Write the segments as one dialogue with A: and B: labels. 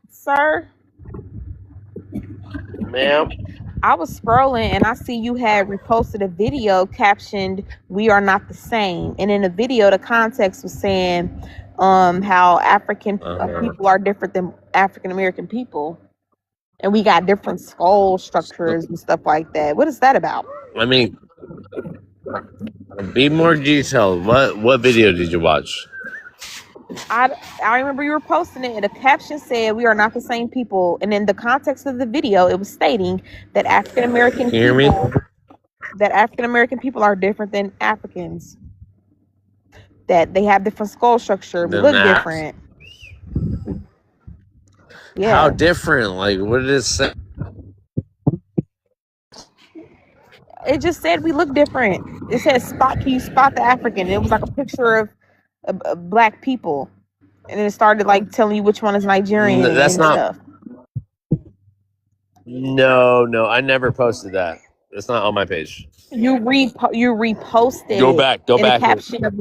A: Sir,
B: Ma'am.
A: I was scrolling and I see you had reposted a video captioned "We are not the same," and in the video, the context was saying, how African
B: Uh-huh.
A: people are different than African American people, and we got different skull
B: So,
A: structures and stuff like that. What is that about?
B: I mean, be more detailed. What video did you watch?
A: I I remember you were posting it, and the caption said, "We are not the same people," and in the context of the video, it was stating that
B: Can you hear me?
A: African American people are different than Africans. That they have different skull structure. We
B: Then
A: look
B: that.
A: different.
B: How
A: Yeah.
B: different? Like, what did it say?
A: It just said we look different. It said spot can you spot the African? And it was like a picture of black people. And then it started like telling you which one is Nigerian
B: That's
A: and
B: not.
A: stuff.
B: No, I never posted that. It's not on my page.
A: You reposted
B: Go
A: it
B: back. Go
A: in the
B: back.
A: caption of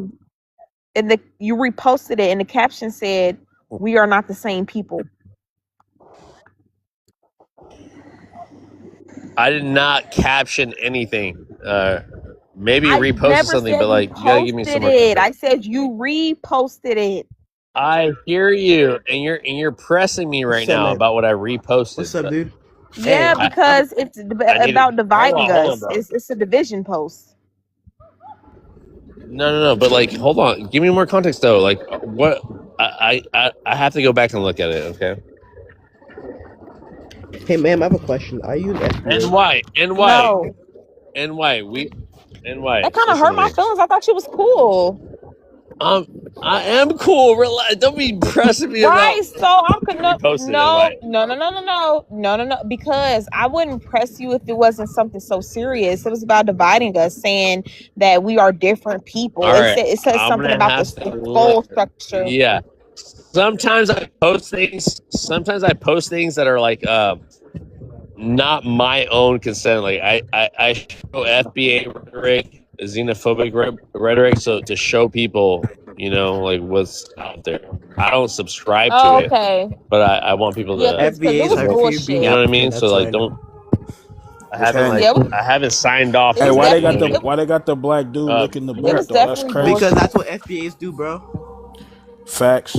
A: you reposted it and the caption said, "We are not the same people."
B: I did not caption anything. Maybe
A: I
B: reposted
A: never
B: something,
A: said
B: but
A: you
B: like you gotta give me some
A: posted
B: more
A: it. I
B: context.
A: said you reposted it.
B: I hear you, and you're pressing me right
C: What's up,
B: now
C: man?
B: about what I reposted.
C: What's up, dude?
A: Yeah,
C: Hey,
A: because it's
B: I need
A: about
B: to hold
A: dividing
B: on,
A: us.
B: bro.
A: It's a division post.
B: No. But like, hold on. Give me more context though. Like, what? I have to go back and look at it. Okay.
C: hey, ma'am, I have a question. Are you an
B: And
C: FBA?
B: why?
A: No,
B: And why?
A: that kind of
B: Listen
A: hurt
B: to
A: my
B: me.
A: feelings. I thought she was cool.
B: I am cool. Relax. Don't be pressing me about
A: Right, so I'm gonna
B: reposted and why.
A: no, because I wouldn't press you if it wasn't something so serious. It was about dividing us, saying that we are different people.
B: All right.
A: It says
B: I'm
A: something
B: gonna
A: about the
B: have
A: skull
B: to.
A: structure.
B: Yeah. Sometimes I post things. Sometimes I post things that are like not my own consent. Like I show FBA rhetoric, xenophobic rhetoric, so to show people, like what's out there. I don't subscribe to
A: Oh,
B: it,
A: okay,
B: but I want people
A: yeah,
B: to,
A: because it
C: FBAs
A: was
C: are fear being
B: you know
A: bullshit.
B: what I
C: African.
B: mean. So
C: That's
B: like,
C: why.
B: don't.
D: Okay.
A: Yeah,
B: I haven't signed off
A: it
D: Hey,
A: was
B: on
D: why
B: it.
D: they
B: You know
D: got
B: what I
D: the
B: mean?
A: definitely
D: why they got the black dude licking the
A: it
D: boot
A: was
D: though? That's
A: definitely
D: crazy.
C: Because
A: bullshit.
C: that's what FBAs do, bro.
D: Facts.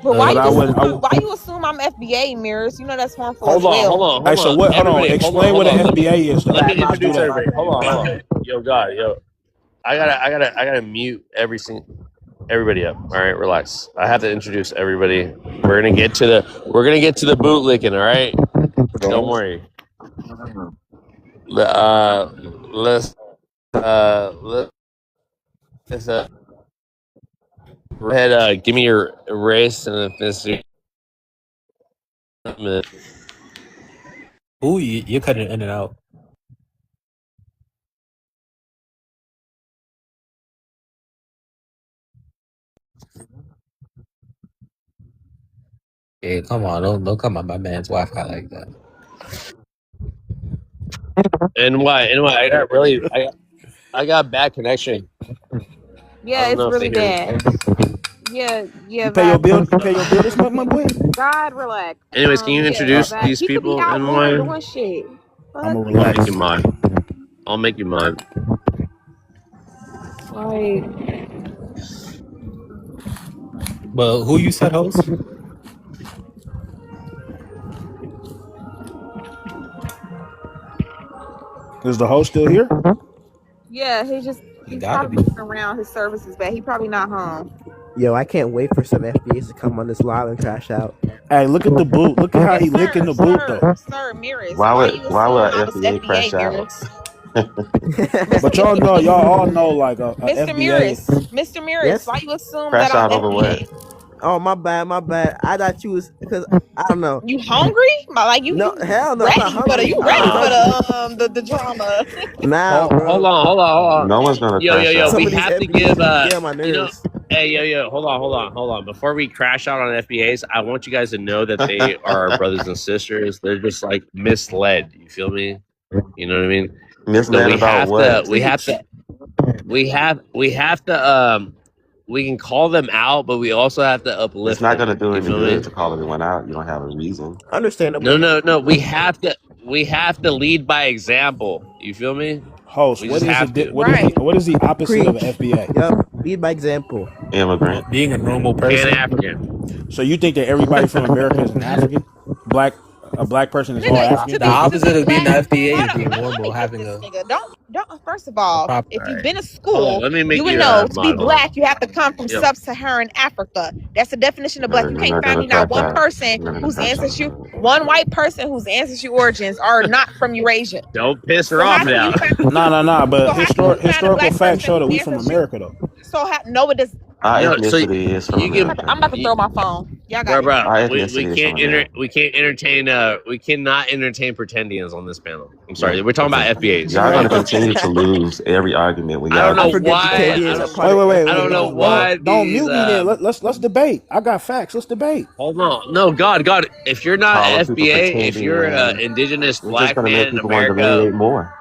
A: But
D: But I would.
A: why you assume I'm FBA, Mirrors? You know that's harmful as
B: Hold on, hold
A: well.
B: on,
D: Hey,
B: hold
D: so
B: on,
D: what? Hold on.
B: everybody,
D: Explain what
B: hold
D: an
B: on.
D: FBA is
B: Let
D: then.
B: me
D: Let's do
B: introduce
D: that.
B: everybody. Hold on. Yo, God, I gotta mute everybody up. All right, relax. I have to introduce everybody. We're gonna get to the boot licking. All right, don't worry. Let's go ahead. Give me your race and ethnicity.
E: Ooh, you're cutting in and out. Yeah, come on, don't come on my man's Wi-Fi like that.
B: And why? I got bad connection. I
A: Yeah,
B: don't
A: it's
B: know if they
A: really
B: hear me.
A: bad. Yeah,
D: You pay your
A: Vac.
D: bill. You pay your bill this month, my boy.
A: God, relax.
B: Anyways, can you
A: Yeah,
B: introduce
A: Vac.
B: these
A: He could be
B: people
A: out
B: and
A: moving,
B: why?
A: doing shit.
D: I'm
A: Fuck.
D: gonna
B: I'll make
D: relax.
B: you mod. I'll make you mod.
A: Like,
E: But who you said host?
D: Is the host still here?
A: yeah,
E: He
A: he's
E: gotta be.
A: probably moving around. His service is bad. He probably not home.
C: Yo, I can't wait for some FBAs to come on this live and crash out.
D: Hey, look at the boot. Look at how he licking the boot though.
A: Sir, Mirrors.
F: Why
A: Why
F: would
A: you
F: why
A: assume
F: would
A: I
F: an
A: was
F: FBA
A: FBA,
F: crash out?
A: Mirrors?
D: But y'all all know like a
A: Mr.
D: FBA.
A: Mr. Mirrors,
C: Yes?
A: why you assume that
F: Crash
A: I'm
F: out over what?
A: FBA?
C: Oh, my bad. I thought you was because I don't know.
A: You hungry? Like
C: No,
A: you
C: hell no, I'm not
A: ready for
C: hungry. I'm not
A: for
C: hungry.
A: the drama?
C: Now,
B: Hold
C: bro.
B: on.
F: No one's gonna crash
B: Yo.
F: out.
C: Some
B: We
C: of these
B: have to
C: FBAs
B: give
C: be getting on my nerves.
B: Hey, yo. Hold on. Before we crash out on FBAs, I want you guys to know that they are our brothers and sisters. They're just like misled. You feel me? You know what I mean? So
F: Misled about what?
B: we have to we can call them out, but we also have to uplift
F: It's not
B: them.
F: gonna do
B: You
F: any
B: feel
F: good
B: me?
F: to call everyone out. You don't have a reason.
C: Understandable.
B: No. We have to lead by example. You feel me?
D: Host,
B: We
D: what
B: just
D: is
B: have to.
A: Right.
D: what is the opposite of
C: Preach.
D: FBA?
C: Yep. Lead by example.
F: Immigrant.
E: Being a normal
B: Pan
E: person.
B: African.
D: So you think that everybody from America is an African? A black person is all
A: Nigga,
D: African?
E: The opposite of being
A: black.
E: the FBA
A: Hold
E: is
A: on,
E: being
A: let
E: normal,
A: me get
E: having
A: this
E: a
A: nigga. Don't. First of all,
E: proper.
A: if you've
B: Alright.
A: been to
B: Hold on,
A: school,
B: let me make
A: you would
B: you
A: know to be
B: model.
A: black, you have to come from
B: Yo.
A: sub-Saharan Africa. That's the definition of black. You
F: We're
A: can't
F: not
A: find
F: gonna
A: me not
F: touch
A: one
F: that.
A: person
F: We're not gonna
A: whose
F: touch
A: ancestry,
F: that.
A: one white person whose ancestry origins are not from Eurasia.
B: Don't piss her
A: So
B: off
A: how can
B: now.
A: you find?
D: Nah. But
A: So how can you find a
D: historical
A: black
D: facts
A: person
D: show that
A: whose
D: we from
A: ancestry?
D: America though.
A: So no, it does.
F: Our
B: No, so
F: ethnicity is from
B: you can.
F: America.
A: I'm about to throw my phone. Y'all got
B: Bro,
A: it.
F: Our
B: we
F: ethnicity is
B: can't
F: from America.
B: we can't entertain we cannot entertain pretendians on this panel. I'm sorry,
F: Yeah,
B: we're talking about
F: okay.
B: FBAs.
F: Y'all gonna continue to lose every argument when
B: I don't
F: y'all
B: know
C: I forget
B: why.
C: Pretendians
B: I
C: are
B: don't,
C: part of
D: Wait.
B: I don't know
C: FBA as well.
B: why
D: Don't
B: these.
D: mute me then. Let's debate. I got facts. Let's debate.
B: Hold on. No, God. If you're not
F: calling people
B: FBA, if you're an
F: pretendians.
B: indigenous
F: It's just
B: black
F: gonna
B: man
F: make
B: in
F: people want to
B: America,
F: delineate more.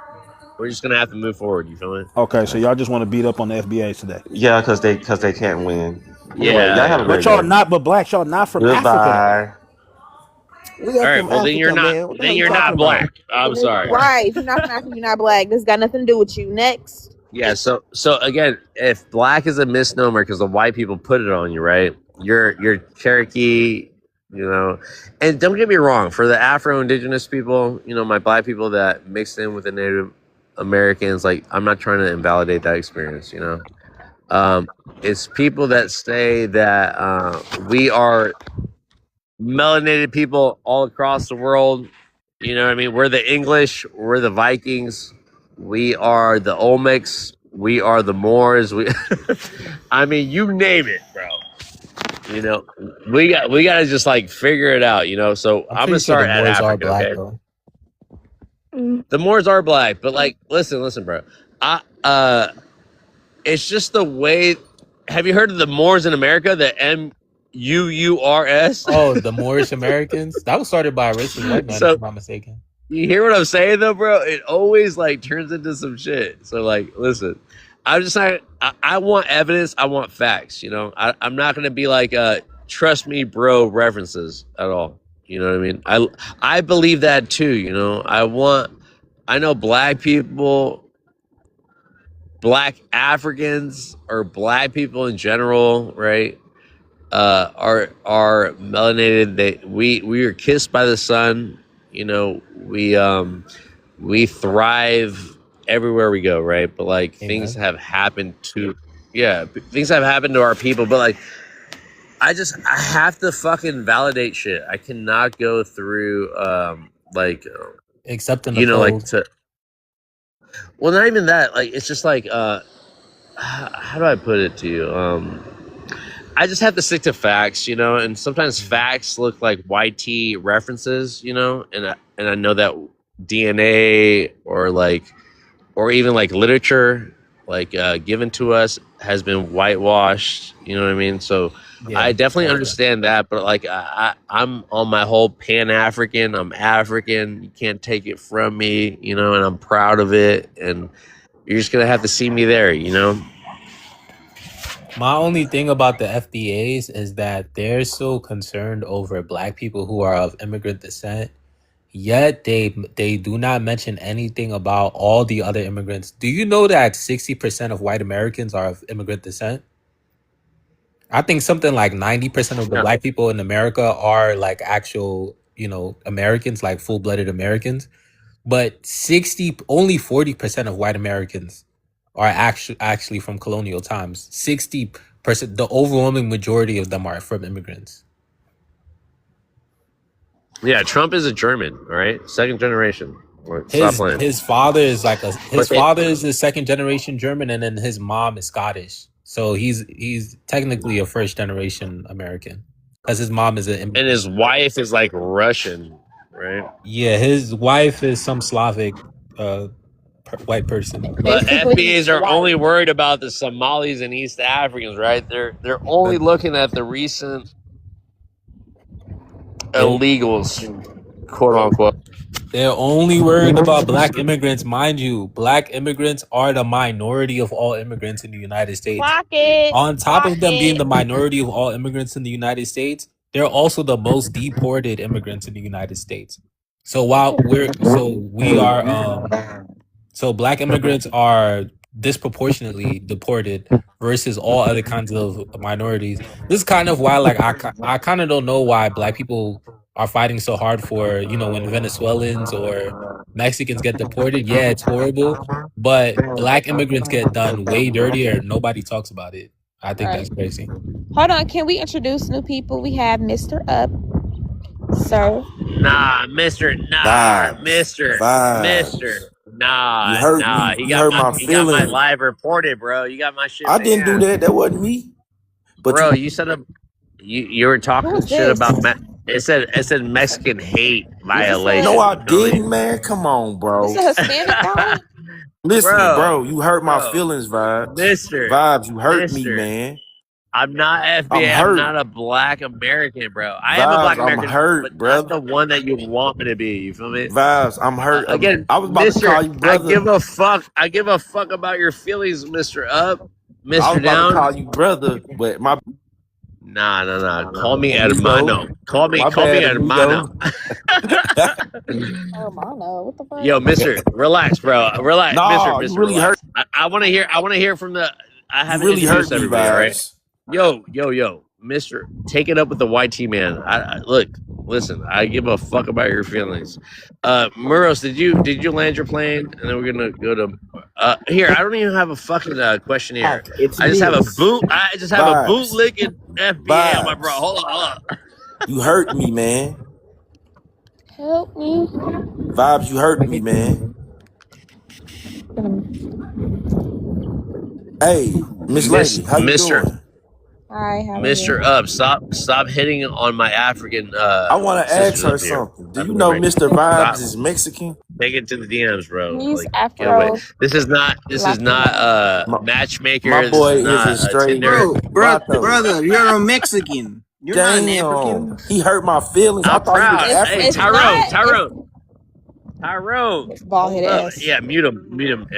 B: we're just gonna have to move forward. You feel me?
D: Okay, so y'all just want to beat up on the FBA today.
F: Yeah, because they can't win. Anyway, y'all have a
B: Yeah.
F: great
D: But y'all
F: day.
D: not, but blacks, y'all not from Africa
F: Goodbye.
C: We are
B: All right.
C: from
B: Well, then you're
C: Africa,
B: not.
C: man. What the hell
B: Then
C: you
B: you're
C: talking
B: not
C: about?
B: black. I'm sorry.
A: Right. If you're not from Africa, you're not black. This got nothing to do with you. Next.
B: Yeah. So again, if black is a misnomer because the white people put it on you, right? You're Cherokee, you know. And don't get me wrong, for the Afro-Indigenous people, you know, my black people that mixed in with the Native Americans, like I'm not trying to invalidate that experience, you know. It's people that say that we are melanated people all across the world. You know what I mean? We're the English, we're the Vikings, we are the Olmecs, we are the Moors. I mean, you name it, bro. You know, we got to just like figure it out. You know, so
E: I'm
B: I'm
E: pretty
B: gonna
E: sure the
B: start at
E: Moors are
B: Africa.
E: black
B: Okay,
E: though.
B: the Moors are black, but like, listen, bro. It's just the way. Have you heard of the Moors in America? The MUURS.
E: Oh, the Moorish Americans? That was started by a racist white man, if
B: So
E: I'm not mistaken.
B: you hear what I'm saying, though, bro? It always like turns into some shit. So like, listen, I'm just not. I want evidence. I want facts. You know, I'm not gonna be like, trust me, bro, references at all. You know what I mean? I believe that too. You know, I know black people, black Africans, or black people in general, right? Are melanated. We are kissed by the sun. You know, we thrive everywhere we go, right? But like things
E: Amen.
B: have happened to things have happened to our people, but like I have to fucking validate shit. I cannot go through like
E: Except in the
B: you know, like
E: code.
B: to well, not even that. Like it's just like how do I put it to you? I just have to stick to facts, you know, and sometimes facts look like YT references, you know, and I know that DNA or even like literature like given to us has been whitewashed, you know what I mean? So
E: Yeah.
B: I definitely understand that, but like I'm on my whole Pan-African. I'm African. You can't take it from me, you know, and I'm proud of it. And you're just gonna have to see me there, you know.
E: My only thing about the FBAs is that they're so concerned over black people who are of immigrant descent, yet they do not mention anything about all the other immigrants. Do you know that 60% of white Americans are of immigrant descent? I think something like 90% of the
B: Yeah.
E: black people in America are like actual, you know, Americans, like full-blooded Americans. But only 40% of white Americans are actually from colonial times. 60%, the overwhelming majority of them are from immigrants.
B: Yeah, Trump is a German, all right? Second generation. Stop playing.
E: His father is
B: But
E: father is a second generation German, and then his mom is Scottish. So he's technically a first generation American because his mom is
B: and his wife is like Russian, right?
E: yeah, his wife is some Slavic white person.
B: But
A: Basically,
B: FBAs are
A: white.
B: only worried about the Somalis and East Africans, right? They're only looking at the recent illegals. quote unquote.
E: They're only worried about black immigrants, mind you. Black immigrants are the minority of all immigrants in the United States.
A: Clock it.
E: On top
A: Clock
E: of them being
A: it.
E: the minority of all immigrants in the United States, they're also the most deported immigrants in the United States. So while so black immigrants are disproportionately deported versus all other kinds of minorities. This is kind of why, like, I kind of don't know why black people are fighting so hard for, when Venezuelans or Mexicans get deported. Yeah, it's horrible, but black immigrants get done way dirtier. Nobody talks about it. I think that's crazy.
A: Hold on, can we introduce new people? We have Mr. Up, sir.
B: Nah, Mister. Nah,
G: You hurt
B: nah.
G: me.
B: He
G: You hurt
B: got
G: my
B: my
G: feelings.
B: live reported, bro. You got my shit.
G: I didn't do
B: banned.
G: that. That wasn't me. But
B: Bro, you said you were talking
A: Who is
B: shit
A: this?
B: about it said Mexican hate violation.
G: no, I
B: You feel me?
G: didn't, man. Come on, bro.
A: This a Hispanic guy?
G: Listen, bro, you hurt my
B: bro.
G: feelings, Vibes.
B: Mister.
G: Vibes, you hurt
B: Mister.
G: me, man.
B: I'm not FBA.
G: I'm
B: I'm
G: hurt.
B: not a black American, bro. I am a black
G: Vibes, I'm
B: American,
G: hurt,
B: but
G: brother.
B: not the one that you want me to be. You feel me?
G: Vibes, I'm hurt.
B: Again,
G: I was about
B: Mister,
G: to call you brother.
B: I give a fuck about your feelings, Mister Up,
G: I
B: Mister
G: was about
B: Down.
G: to call you brother, but my
B: Nah. Call me
G: amigo.
B: hermano. Call me
G: My bad,
B: hermano.
A: Hermano, what the fuck?
B: Yo, Mister, relax, bro. Relax,
G: No,
B: Mister.
G: you really
B: relax. I want to hear from the. I
G: You
B: haven't
G: really hurt
B: introduced
G: me,
B: everybody, all right?
G: Vibes.
B: Yo, Mister, take it up with the YT man. Look, listen. I give a fuck about your feelings. Muros, did you land your plane? And then we're gonna go to. Here, I don't even have a fucking question here.
G: It's
B: I just have a
G: Miss. Vibes.
B: bootlicking FBA on my bro.
G: Vibes.
B: Hold on.
G: You hurt me, man.
A: Help me.
G: Vibes, you hurt me, man. Hey, Miss Lady, how you
B: Mister.
G: doing?
A: Hi, how are
B: Mr.
A: you?
B: Up, stop hitting on my African
G: I want to ask
B: sisters
G: her
B: up here.
G: something. Do you know Mr. Vibes is Mexican?
B: Take it to the DMs, bro.
A: He's
B: Like, get away.
A: Afro.
B: This is not matchmaker.
G: My boy
B: this is not
G: is a straight
B: Tinder.
C: Brother, you're a Mexican. You're not an African.
G: He hurt my feelings. I
B: I'm
G: thought
B: proud.
G: he was African.
B: Hey,
A: It's not-
B: Tyrone.
A: Bald head
B: Hold up.
A: ass.
B: Yeah, mute him, and mute him.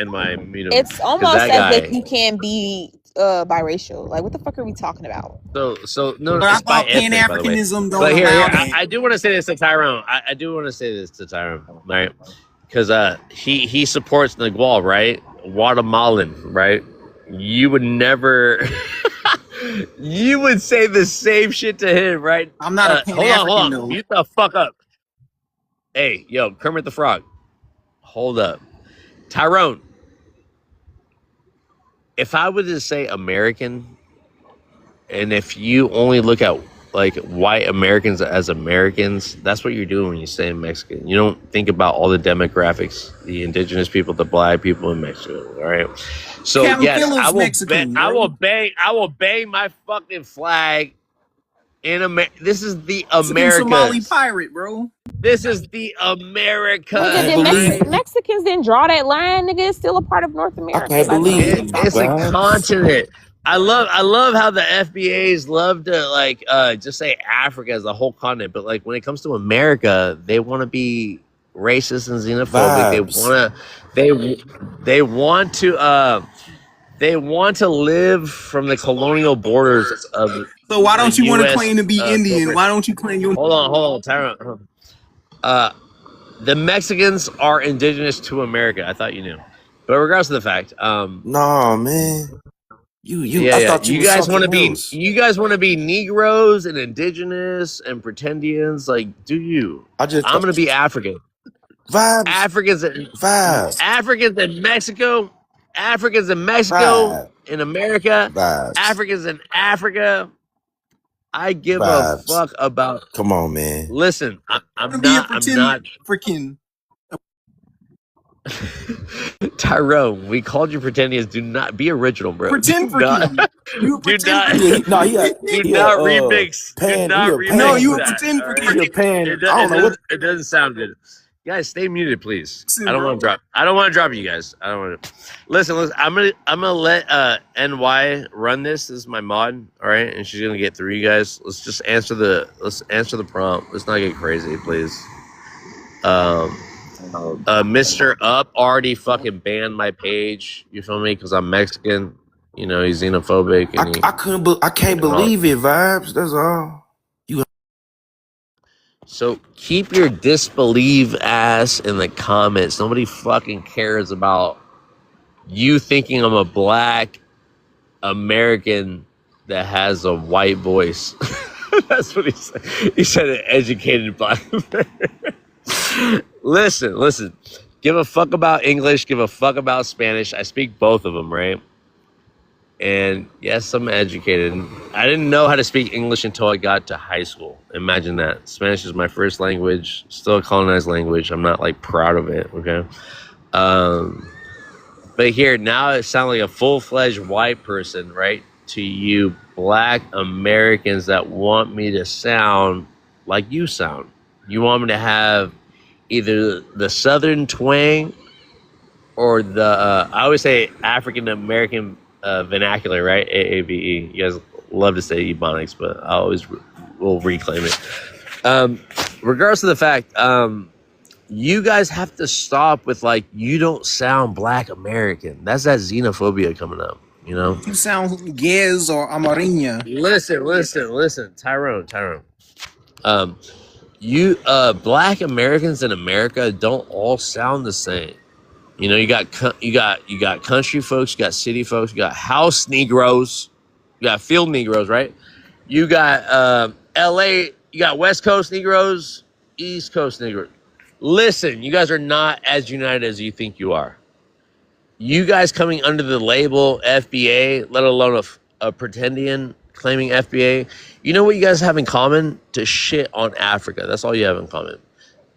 A: It's almost
B: that
A: as if
B: guy-
A: you can be biracial. Like, what the fuck are we talking about?
B: So no,
C: But I
B: it's by
C: thought
B: ethnic, by the way.
C: Pan-Africanism don't
B: But here,
C: allow that.
B: I do want to say this to Tyrone. I do want to say this to Tyrone, right? Because he supports Nagual, right? Guatemalan, right? You would never, you would say the same shit to him, right?
C: I'm not a Pan-African,
B: hold on.
C: though.
B: Mute the fuck up. Hey, yo, Kermit the Frog. Hold up. Tyrone, if I were to say American, and if you only look at like white Americans as Americans, that's what you're doing when you say Mexican. You don't think about all the demographics, the indigenous people, the black people in Mexico. All right. So
C: Captain
B: yes,
C: Phillips
B: I will
C: Mexican,
B: I
C: bro.
B: will bang my fucking flag in America. This is the
C: Mexican Somali
B: Americas.
C: pirate, bro.
B: This is the America.
A: Nigga, Mexicans didn't draw that line. Nigga, it's still a part of North America.
G: can't
A: Like,
G: believe
A: what are
G: it.
A: you talking
B: It's a
G: Vibes.
B: continent. I love how the FBAs love to like just say Africa as the whole continent, but like when it comes to America, they want to be racist and xenophobic.
G: Vibes.
B: They want to live from the colonial borders of.
C: So why don't
B: the
C: you want to
B: US,
C: claim to be Indian?
B: corporate-
C: Why don't you claim your...
B: Hold on, Tyrone. The Mexicans are indigenous to America. I thought you knew, but regardless of the fact,
G: No, man. I thought you
B: guys
G: want to
B: be you guys want to be Negroes and indigenous and pretendians. Like, do you? I'm gonna be African.
G: Vibes.
B: Africans in Mexico. Africans in Mexico. In America.
G: Vibes.
B: Africans in Africa. I give
G: Vibes.
B: a fuck about.
G: Come on, man.
B: Listen, I'm
C: be a
B: not.
C: freaking...
B: Tyrone, we called you pretendians. Do not be original, bro.
C: Pretend
B: Do not-
C: freaking. You
B: do
C: pretend
B: not.
C: freaking.
G: No,
B: Do not remix.
G: Pan,
B: Do not
G: he a
B: remix.
G: pan.
C: No, you a
B: that,
C: pretend
B: all
C: freaking.
G: He a pan.
B: It,
G: I don't know what.
B: it doesn't sound good. Guys, stay muted, please.
C: Listen,
B: I don't
C: bro.
B: want to drop. I don't want to drop you guys. I don't want to. Listen. I'm gonna let NY run this. This is my mod. All right, and she's gonna get through you guys. Let's answer the prompt. Let's not get crazy, please. Mr. Up already fucking banned my page. You feel me? Because I'm Mexican. You know, he's xenophobic. And
G: I can't believe it, Vibes. That's all.
B: So keep your disbelieve ass in the comments. Nobody fucking cares about you thinking I'm a black American that has a white voice. That's what he said. He said an educated black American. Listen. Give a fuck about English. Give a fuck about Spanish. I speak both of them, right? And yes, I'm educated. I didn't know how to speak English until I got to high school. Imagine that. Spanish is my first language. Still a colonized language. I'm not like proud of it, okay? But here, now I sound like a full-fledged white person, right? To you black Americans that want me to sound like you sound. You want me to have either the Southern twang or the, I always say African American vernacular, right? AAVE. You guys love to say Ebonics, but I always will reclaim it. Regardless of the fact, you guys have to stop with like, you don't sound black American. That's that xenophobia coming up, you know?
H: You sound Gez or Amariña.
B: Listen, Tyrone. You black Americans in America don't all sound the same. You know, you got country folks, you got city folks, you got house Negroes, you got field Negroes, right? You got LA, you got West Coast Negroes, East Coast Negroes. Listen, you guys are not as united as you think you are. You guys coming under the label FBA, let alone a pretendian claiming FBA, you know what you guys have in common? To shit on Africa. That's all you have in common.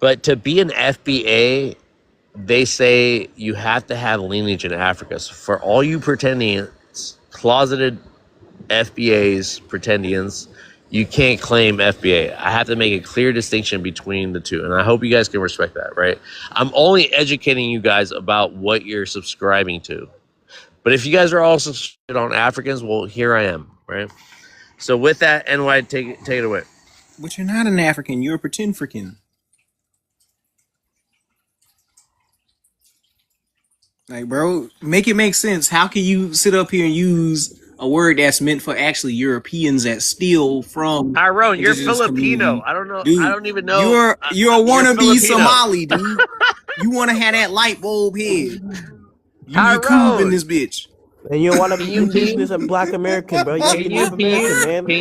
B: But to be an FBA, they say you have to have lineage in Africa. So for all you pretendians, closeted FBAs, pretendians, you can't claim FBA. I have to make a clear distinction between the two. And I hope you guys can respect that, right? I'm only educating you guys about what you're subscribing to. But if you guys are all subscribed on Africans, well, here I am, right? So with that, NY, take it away.
H: But you're not an African. You're a pretend freaking. Like, bro, make it make sense. How can you sit up here and use a word that's meant for actually Europeans that steal from
B: Tyrone, you're
H: indigenous
B: Filipino.
H: community?
B: I don't know.
H: Dude,
B: I don't even know.
H: You're a wannabe
B: Filipino.
H: Somali, dude. You want to have that light bulb head. You
B: Tyrone.
H: Yakub in this bitch.
C: And you want to be indigenous and black American, bro.
B: Can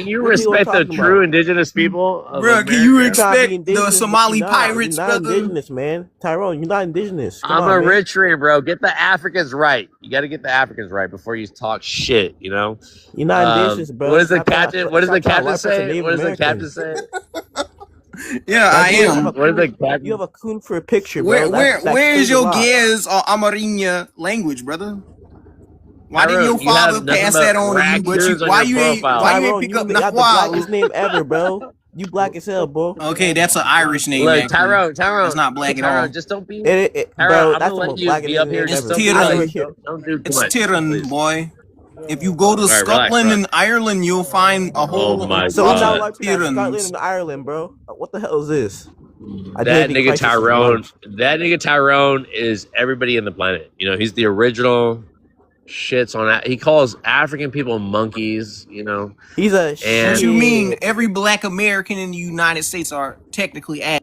B: you respect the true indigenous people of
H: Bro,
B: America?
H: can you expect the Somali pirates,
C: you're not
H: brother?
C: indigenous, man. Tyrone, you're not indigenous.
B: I'm a rich man, bro. Get the Africans right. You got to get the Africans right before you talk shit, you know?
C: You're not indigenous, bro.
B: What does the captain say? What does the captain say?
H: Yeah, I am.
B: What is the captain?
C: You have a coon for a picture, bro.
H: Where's your Gez or Amariña language, brother? Why didn't your father pass that on to you? But why you ain't pick up
C: the blackest name ever, bro. You black as hell, bro.
H: Okay, that's an Irish name.
B: Look, Tyrone,
H: it's not black at all.
B: Just don't be.
C: Bro,
B: that's the most black
C: name ever.
H: It's Tyrone, boy. If you go to Scotland and Ireland, you'll find a whole.
B: Oh my
C: so
B: God.
C: Like Scotland and Ireland, bro. What the hell is this?
B: That nigga Tyrone is everybody in the planet. You know, he's the original. Shits on that. He calls African people monkeys, you know.
C: He's a
H: What you mean? Every black American in the United States are technically
B: I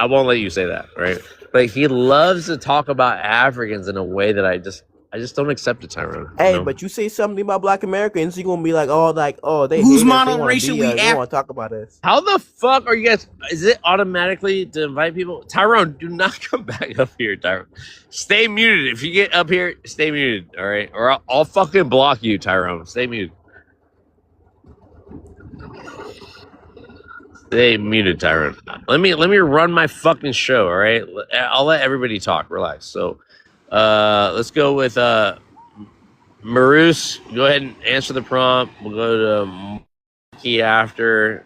B: won't let you say that, right? But he loves to talk about Africans in a way that I just don't accept it, Tyrone.
C: Hey,
B: you know?
C: but you say something about black Americans, you're gonna be like, they
H: who's
C: monoracially? They want to talk about us.
B: How the fuck are you guys? Is it automatically to invite people? Tyrone, do not come back up here, Tyrone. Stay muted. If you get up here, stay muted, all right? Or I'll fucking block you, Tyrone. Stay muted. Stay muted, Tyrone. Let me run my fucking show, all right? I'll let everybody talk. Relax. So. Let's go with Marus. Go ahead and answer the prompt. We'll go to Key after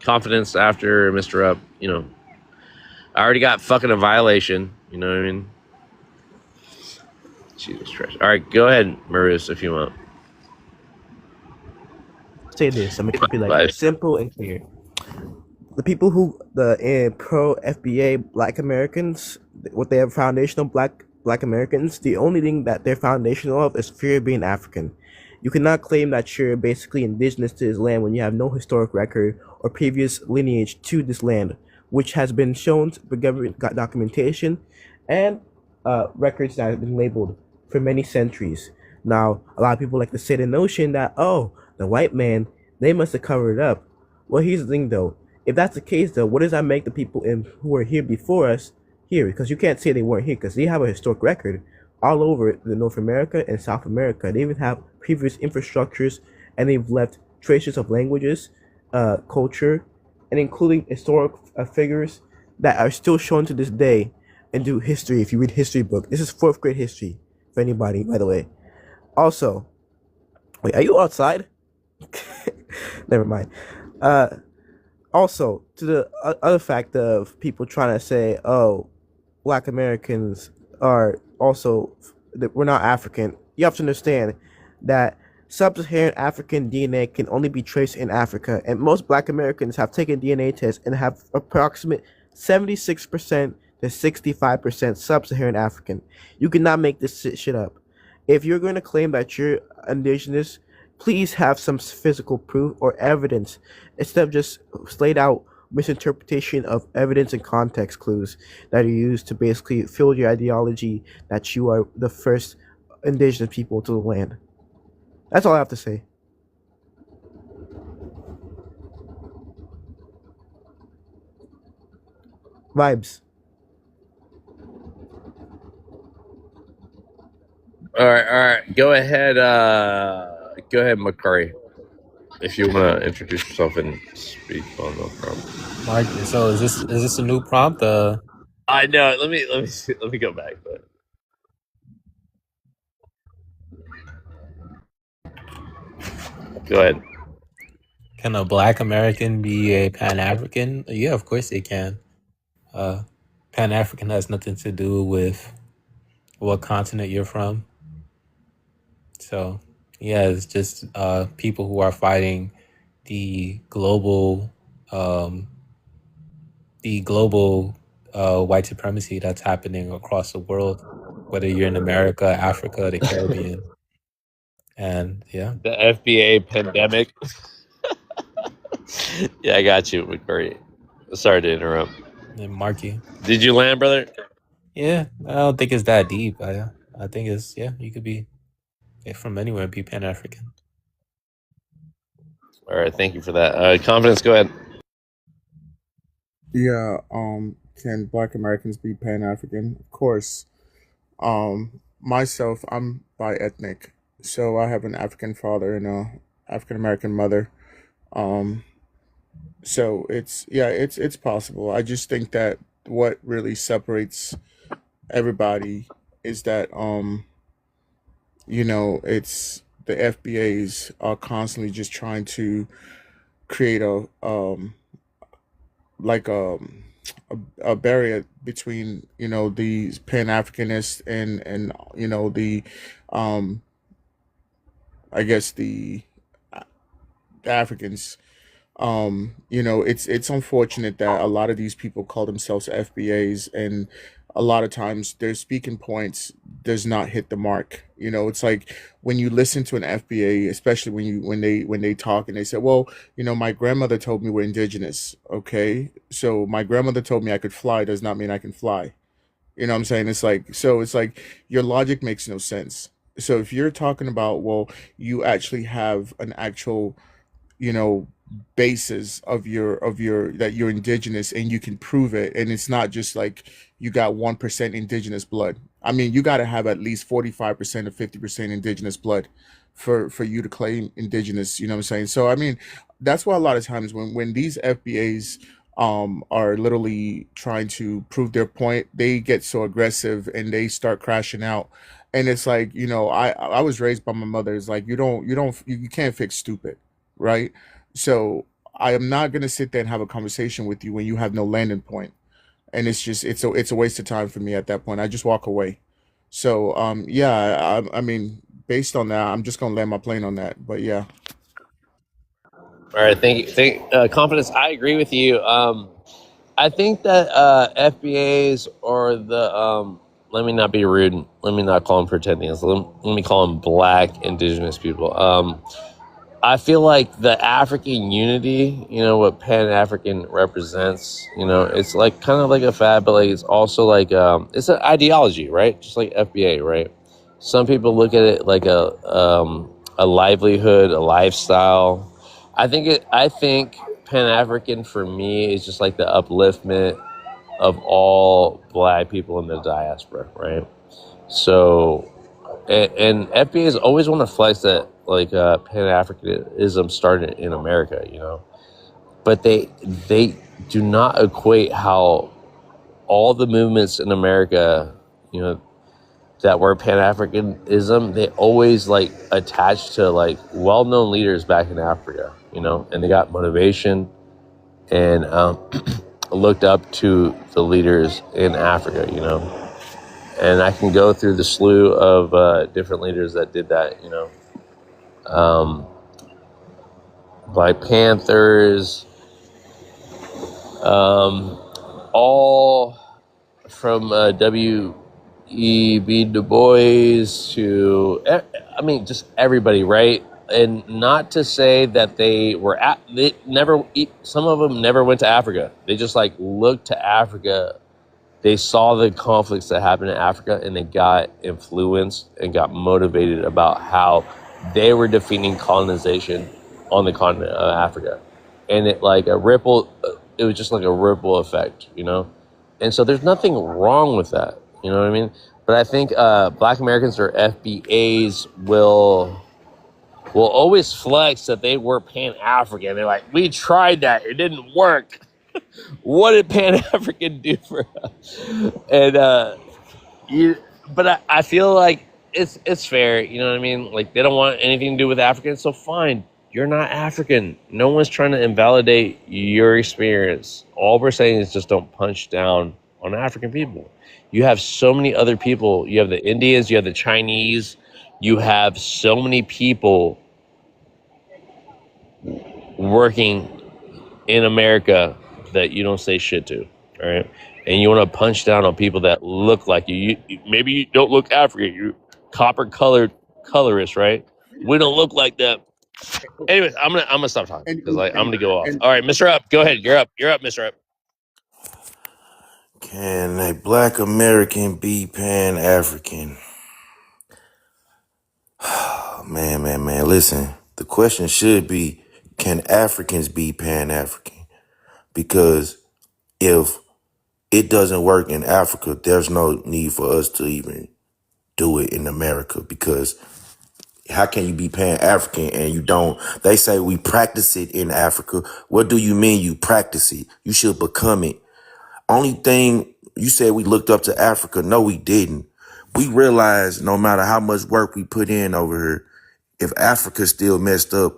B: confidence after Mr. Up. You know, I already got fucking a violation. You know what I mean? Jesus Christ! All right, go ahead, Marus, if you want.
C: Say this. I'm gonna keep it like simple and clear. the people who the pro FBA Black Americans, what they have foundational Black Americans, the only thing that they're foundational of is fear of being African. You cannot claim that you're basically indigenous to this land when you have no historic record or previous lineage to this land, which has been shown by government documentation and records that have been labeled for many centuries. Now, a lot of people like to say the notion that, oh, the white man, they must have covered it up. Well, here's the thing, though. If that's the case, though, what does that make the people who were here before us here? Because you can't say they weren't here, because they have a historic record all over the North America and South America. They even have previous infrastructures, and they've left traces of languages, culture, and including historic figures that are still shown to this day and do history. If you read history book, this is 4th grade history for anybody, by the way. Also, wait, are you outside? Never mind. Also, to the other fact of people trying to say, oh, Black Americans are also, we're not African. You have to understand that sub-Saharan African DNA can only be traced in Africa, and most Black Americans have taken DNA tests and have approximate 76% to 65% sub-Saharan African. You cannot make this shit up. If you're going to claim that you're indigenous, please have some physical proof or evidence instead of just slayed out misinterpretation of evidence and context clues that are used to basically fuel your ideology that you are the first indigenous people to the land. That's all I have to say. Vibes.
B: All right. Go ahead, McCurry. If you want to introduce yourself and speak on the prompt.
E: Mark, so is this a new prompt?
B: I know. Let me go back. But go ahead.
E: Can a Black American be a Pan-African? Yeah, of course they can. Pan-African has nothing to do with what continent you're from. So, yeah, it's just people who are fighting the global white supremacy that's happening across the world, whether you're in America, Africa, the Caribbean. And yeah,
B: the FBA pandemic. Yeah, I got you, McCurry. Sorry to interrupt.
E: And Marky,
B: did you land, brother?
E: Yeah, I don't think it's that deep. I think it's, yeah, you could be from anywhere and be Pan-African.
B: All right, thank you for that. Confidence, go ahead.
I: Yeah, can Black Americans be Pan-African? Of course. Myself, I'm bi-ethnic, so I have an African father and a African American mother. So it's possible. I just think that what really separates everybody is that it's the FBAs are constantly just trying to create a barrier between these Pan-Africanists and the I guess the Africans. It's unfortunate that a lot of these people call themselves FBAs, and a lot of times their speaking points does not hit the mark. It's like when you listen to an FBA, especially when they talk and they say, well, my grandmother told me we're indigenous. Okay, so my grandmother told me I could fly does not mean I can fly. You know what I'm saying? It's like your logic makes no sense. So if you're talking about, well, you actually have an actual, basis of your that you're indigenous and you can prove it, and it's not just like you got 1% indigenous blood. I mean, you got to have at least 45% or 50% indigenous blood for you to claim indigenous. You know what I'm saying? So I mean, that's why a lot of times when these FBAs are literally trying to prove their point, they get so aggressive and they start crashing out. And it's like, I was raised by my mother. It's like you can't fix stupid, right? So I am not gonna sit there and have a conversation with you when you have no landing point, and it's a waste of time for me at that point. I just walk away. So I mean, based on that, I'm just gonna land my plane on that. But yeah.
B: All right, thank you. Confidence, I agree with you. I think that FBAs or the let me not be rude. Let me not call them pretendians. Let me call them Black Indigenous people. I feel like the African unity, what Pan African represents, it's like kind of like a fad, but like it's also like it's an ideology, right? Just like FBA, right? Some people look at it like a livelihood, a lifestyle. I think Pan African for me is just like the upliftment of all Black people in the diaspora, right? So, and FBA has always want to flex that like Pan Africanism started in America, but they do not equate how all the movements in America, that were Pan-Africanism, they always like attached to like well-known leaders back in Africa, and they got motivation and looked up to the leaders in Africa, and I can go through the slew of different leaders that did that, Black Panthers, all from W.E.B. Du Bois to, just everybody, right? And not to say that some of them never went to Africa. They just like looked to Africa. They saw the conflicts that happened in Africa and they got influenced and got motivated about how they were defeating colonization on the continent of Africa. And it was just like a ripple effect, And so there's nothing wrong with that, you know what I mean? But I think Black Americans or FBAs will always flex that they were Pan-African. They're like, we tried that, it didn't work. What did Pan-African do for us? And but I feel like it's fair, you know what I mean? Like they don't want anything to do with Africans, so fine. You're not African. No one's trying to invalidate your experience. All we're saying is just don't punch down on African people. You have so many other people. You have the Indians, you have the Chinese, you have so many people working in America that you don't say shit to, all right? And you want to punch down on people that look like you. Maybe you don't look African. You're copper-colored colorist, right? We don't look like that. Anyways, I'm gonna stop talking because I'm gonna go off. All right, Mr. Up, go ahead. You're up, Mr. Up.
G: Can a Black American be Pan-African? Man. Listen, the question should be, can Africans be Pan-African? Because if it doesn't work in Africa, there's no need for us to even do it in America, because how can you be Pan-African and you don't? They say we practice it in Africa. What do you mean you practice it? You should become it. Only thing, you said we looked up to Africa. No, we didn't. We realized no matter how much work we put in over here, if Africa's still messed up,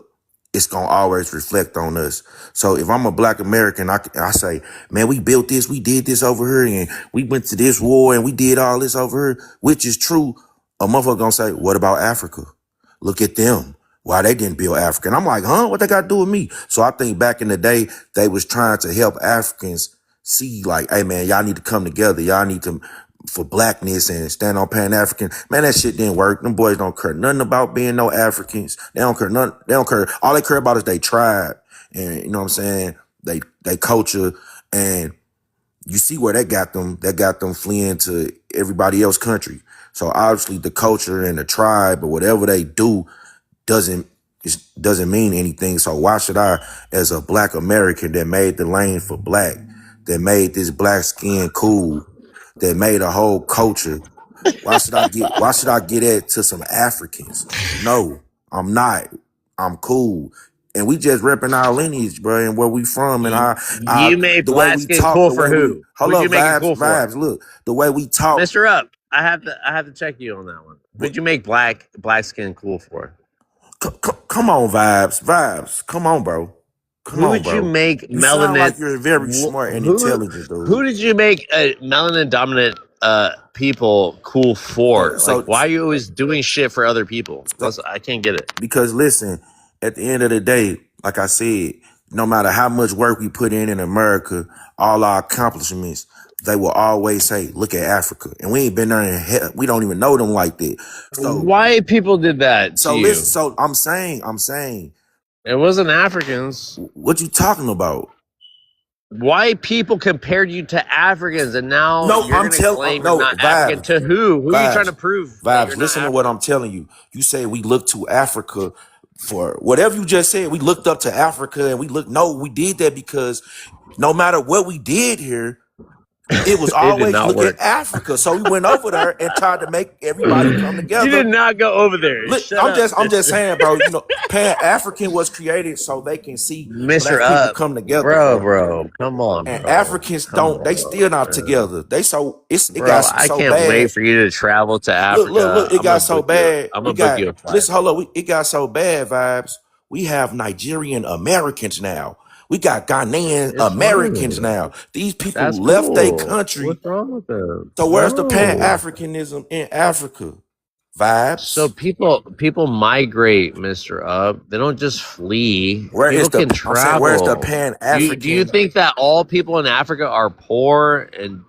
G: it's going to always reflect on us. So if I'm a Black American, I say, man, we built this, we did this over here, and we went to this war and we did all this over here, which is true. A motherfucker going to say, what about Africa? Look at them. Why they didn't build Africa? And I'm like, what they got to do with me? So I think back in the day, they was trying to help Africans see like, hey man, y'all need to come together. Y'all need to, for blackness and stand on Pan-African. Man, that shit didn't work. Them boys don't care nothing about being no Africans. They don't care nothing. They don't care. All they care about is they tribe. And you know what I'm saying? They culture. And you see where that got them. That got them fleeing to everybody else's country. So obviously the culture and the tribe or whatever they do doesn't mean anything. So why should I, as a Black American that made the lane for Black, that made this black skin cool, that made a whole culture, why should I get it to some Africans? No, I'm not. I'm cool. And we just repping our lineage, bro, and where we from, and
B: you made
G: the
B: black
G: way we
B: skin
G: talk,
B: cool for who?
G: Hold up, vibes. Look, the way we talk.
B: Mr. Up, I have to check you on that one. Who'd you make black skin cool for?
G: Come on, vibes. Come on, bro.
B: Who did you make
G: you
B: melanin?
G: Sound like you're very smart and intelligent, dude.
B: Who did you make melanin dominant people cool for?
G: So,
B: like, why are you always doing shit for other people? I can't get it.
G: Because listen, at the end of the day, like I said, no matter how much work we put in America, all our accomplishments, they will always say, look at Africa. And we ain't been there in hell. We don't even know them like that. So
B: white people did that
G: so
B: to
G: listen,
B: you.
G: so I'm saying.
B: It wasn't Africans.
G: What you talking about?
B: White people compared you to Africans, and now
G: No,
B: you're
G: I'm telling
B: claim
G: no,
B: you're not
G: Vibes.
B: African. To who? Who are you trying to prove?
G: Vibes, listen to what I'm telling you. You say we look to Africa for whatever you just said. We looked up to Africa and we did that because no matter what we did here, it was always look at Africa. So we went over there and tried to make everybody come together.
B: You did not go over there.
G: Look, I'm just saying, bro. You know, Pan-African was created so they can see
B: Mr.
G: black people
B: Up,
G: come together,
B: bro. Come on,
G: and
B: bro.
G: Africans they still not together. It
B: Bro,
G: got so
B: I can't
G: bad.
B: wait for you to travel to Africa.
G: Look, it got so bad.
B: I'm gonna book you a flight.
G: Listen, hold on. It got so bad, Vibes. We have Nigerian Americans now. We got Ghanaian Americans now. These people left their country.
B: What's wrong with them?
G: So where's the Pan-Africanism in Africa? Vibes.
B: So people migrate, Mr. Up. They don't just flee. People can travel.
G: Where's the Pan-African?
B: Do you think that all people in Africa are poor and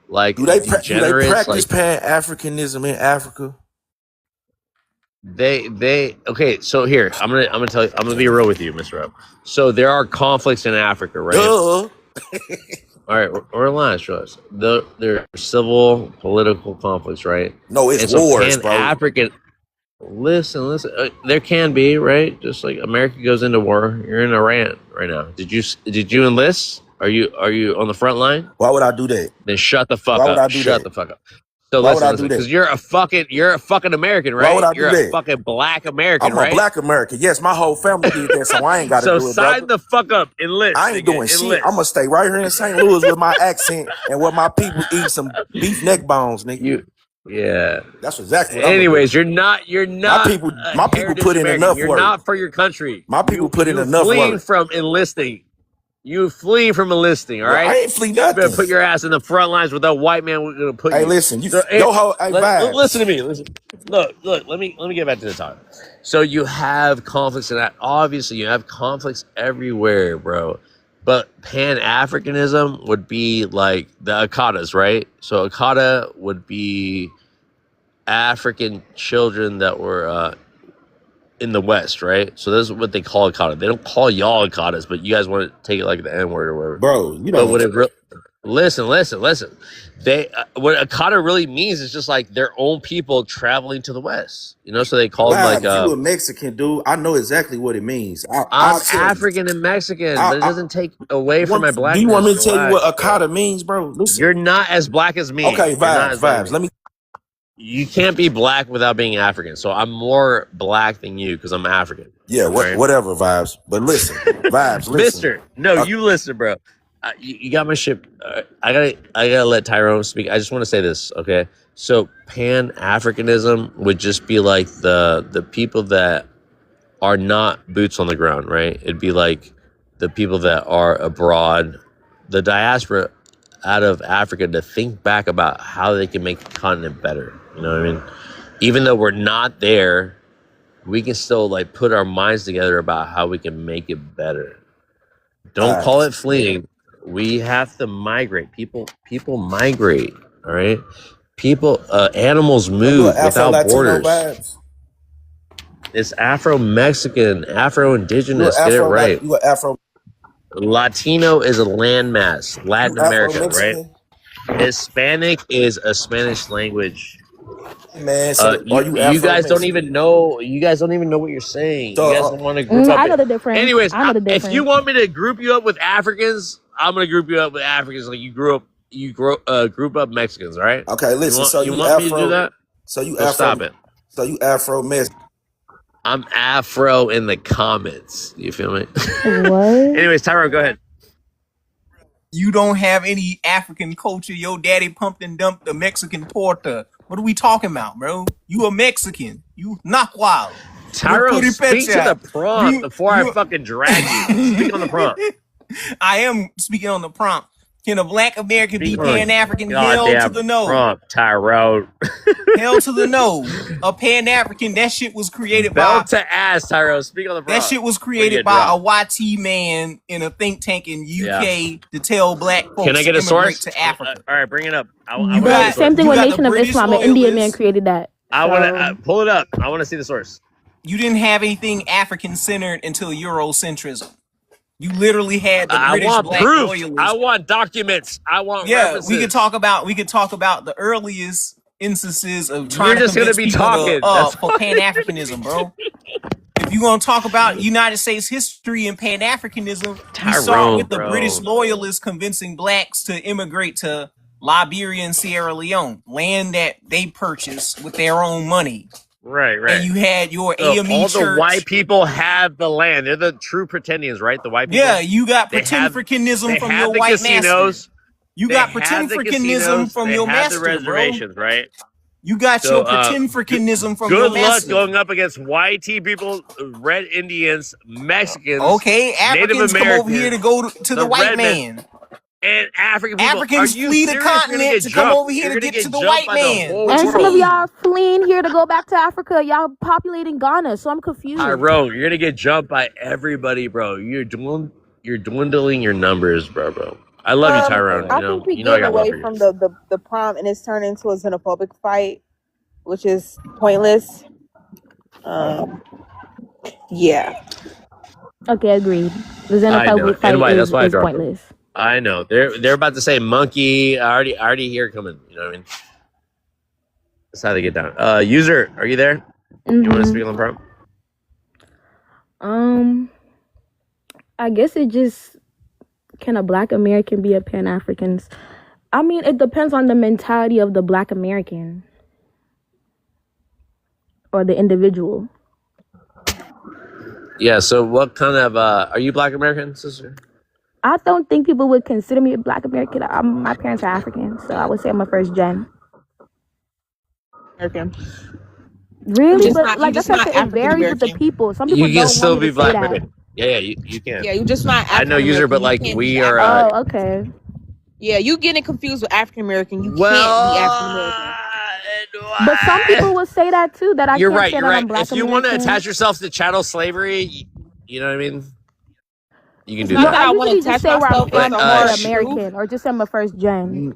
B: like
G: do they
B: degenerates?
G: practice Pan-Africanism in Africa?
B: They okay. So here I'm gonna tell you. I'm gonna be real with you, Mr. Up. So there are conflicts in Africa, right?
G: Duh.
B: All right, relax. There are civil, political conflicts, right?
G: No, it's wars, bro.
B: African. Listen. There can be, right? Just like America goes into war. You're in Iran right now. Did you enlist? Are you on the front line?
G: Why would I do that?
B: Then shut the fuck
G: up.
B: Why would I do that? The fuck up. So listen, because you're a fucking American, right?
G: Why would I do that?
B: You're a fucking black American, right?
G: I'm a black American. Yes, my whole family did that, so I ain't got to do it,
B: So sign the fuck up, enlist.
G: I ain't doing shit. I'm gonna stay right here in St. Louis with my accent and where my people eat some beef neck bones, nigga.
B: Yeah.
G: That's exactly.
B: Anyways, you're not.
G: My people put in enough work.
B: You're not for your country.
G: My people put in enough work.
B: Fleeing from enlisting. You fleeing from enlisting, all right?
G: I ain't flee nothing.
B: You better put your ass in the front lines with that white man. We're gonna put you.
G: Hey, listen,
B: Listen to me. Listen. Look. Let me get back to the topic. So you have conflicts in that. Obviously, you have conflicts everywhere, bro. But Pan-Africanism would be like the Akatas, right? So Akata would be African children that were in the West, right? So this is what they call Akata. They don't call y'all Akatas, but you guys want to take it like the N-word or whatever.
G: Bro, you know
B: what listen. They what Akata really means is just like their own people traveling to the West. You know, so they call them like
G: you a Mexican dude. I know exactly what it means.
B: I'm African and Mexican, but it doesn't take away from my blackness.
G: Do you want me to tell you what Akata means, bro? Listen.
B: You're not as black as me.
G: Okay, vibes. Let me.
B: You can't be black without being African. So I'm more black than you because I'm African.
G: Yeah, whatever, Vibes. But listen, Vibes, listen.
B: Mister, no, you listen, bro. You got my shit. I gotta let Tyrone speak. I just want to say this, okay? So Pan-Africanism would just be like the people that are not boots on the ground, right? It'd be like the people that are abroad, the diaspora out of Africa, to think back about how they can make the continent better. You know what I mean? Even though we're not there, we can still like put our minds together about how we can make it better. Don't call it fleeing. We have to migrate. People migrate. All right. Animals move without borders.
G: Vibes.
B: It's Afro-Mexican, Afro-Indigenous. Get it right.
G: You Afro.
B: Latino is a landmass. Latin America, right? Hispanic is a Spanish language.
G: Man, so
B: you guys don't even know. You guys don't even know what you're saying.
G: So,
B: you guys don't want to group up.
J: I know the difference.
B: Anyways,
J: I know the difference.
B: if you want me to group you up with Africans, I'm gonna group you up with Africans like you group up Mexicans, all right?
G: Okay, listen.
B: You want me to do that?
G: So you
B: Afro. Stop it.
G: So you Afro-Mexican.
B: I'm Afro in the comments. You feel me?
J: What?
B: Anyways, Tyrone, go ahead.
H: You don't have any African culture. Your daddy pumped and dumped the Mexican porter. What are we talking about, bro? You a Mexican. You not wild.
B: Tyrone, speak to the prompt before I fucking drag you. Speak on the prompt.
H: I am speaking on the prompt. Can a black American be Pan-African? Hell to the no.
B: Trump, Tyrone.
H: Hell to the no. A Pan-African, that shit was created
B: Belt
H: by...
B: to ass, Tyrone. Speak on the
H: That shit was created by a YT man in a think tank in UK to tell black folks
B: Can I get
H: to
B: a source?
H: to Africa.
B: All right, bring it up.
J: Same thing with Nation of Islam. An Indian man created that.
B: I want to pull it up. I want to see the source.
H: You didn't have anything African-centered until Eurocentrism. You literally had the British black
B: proof.
H: loyalists.
B: I want documents. I want references.
H: we could talk about the earliest instances of trying
B: You're
H: to
B: just gonna
H: convince
B: be
H: people
B: talking.
H: for Pan-Africanism, bro. If you're gonna talk about United States history and Pan-Africanism, you saw with the British loyalists convincing blacks to immigrate to Liberia and Sierra Leone, land that they purchased with their own money.
B: Right.
H: And you had your AME
B: all
H: church.
B: The white people have the land. They're the true pretendians, right? The white people.
H: Yeah, you got pretend-Africanism from your white casinos. You got pretend-Africanism from your master,
B: the reservations,
H: bro.
B: Right?
H: You got your pretend-Africanism from your master.
B: Good luck going up against YT people, Red Indians, Mexicans.
H: Okay, Africans
B: Native
H: come over here to go to the white man.
B: And African people.
H: Africans flee the continent to come over here to get to the white man.
J: And some of y'all fleeing here to go back to Africa. Y'all populating Ghana, so I'm confused.
B: Tyrone, you're gonna get jumped by everybody, bro. You're dwindling your numbers, bro. I love you, Tyrone.
A: I think we get away from the prompt, and it's turned into a xenophobic fight, which is pointless. Yeah.
J: Okay, agreed. The xenophobic fight is pointless.
B: I know they're about to say monkey. I already hear it coming. You know what I mean? That's how they get down. User, are you there? You want to speak on the prompt?
J: I guess it just, can a black American be a Pan-African? I mean, it depends on the mentality of the black American or the individual.
B: Yeah. So, what kind of are you black American, sister?
J: I don't think people would consider me a black American. My parents are African, so I would say I'm a first gen.
A: American.
J: Really? But like I said, it varies with the people. Some people
B: you can
J: don't
B: still
J: want
B: be
J: to
B: black
J: say that.
B: American. Yeah, you can.
A: Yeah, you just not African.
B: I know user, but like we are.
J: Oh, okay.
A: Yeah, you getting confused with African American. You can't be African American.
J: But some people will say that too. That
B: you're
J: can't
B: right.
J: say
B: You're
J: that
B: right.
J: I'm black
B: If you want to attach yourself to chattel slavery, you know what I mean. You can do
J: that.
A: I
J: usually
A: want to
J: just say where I'm from, American, or just say I'm a first gen.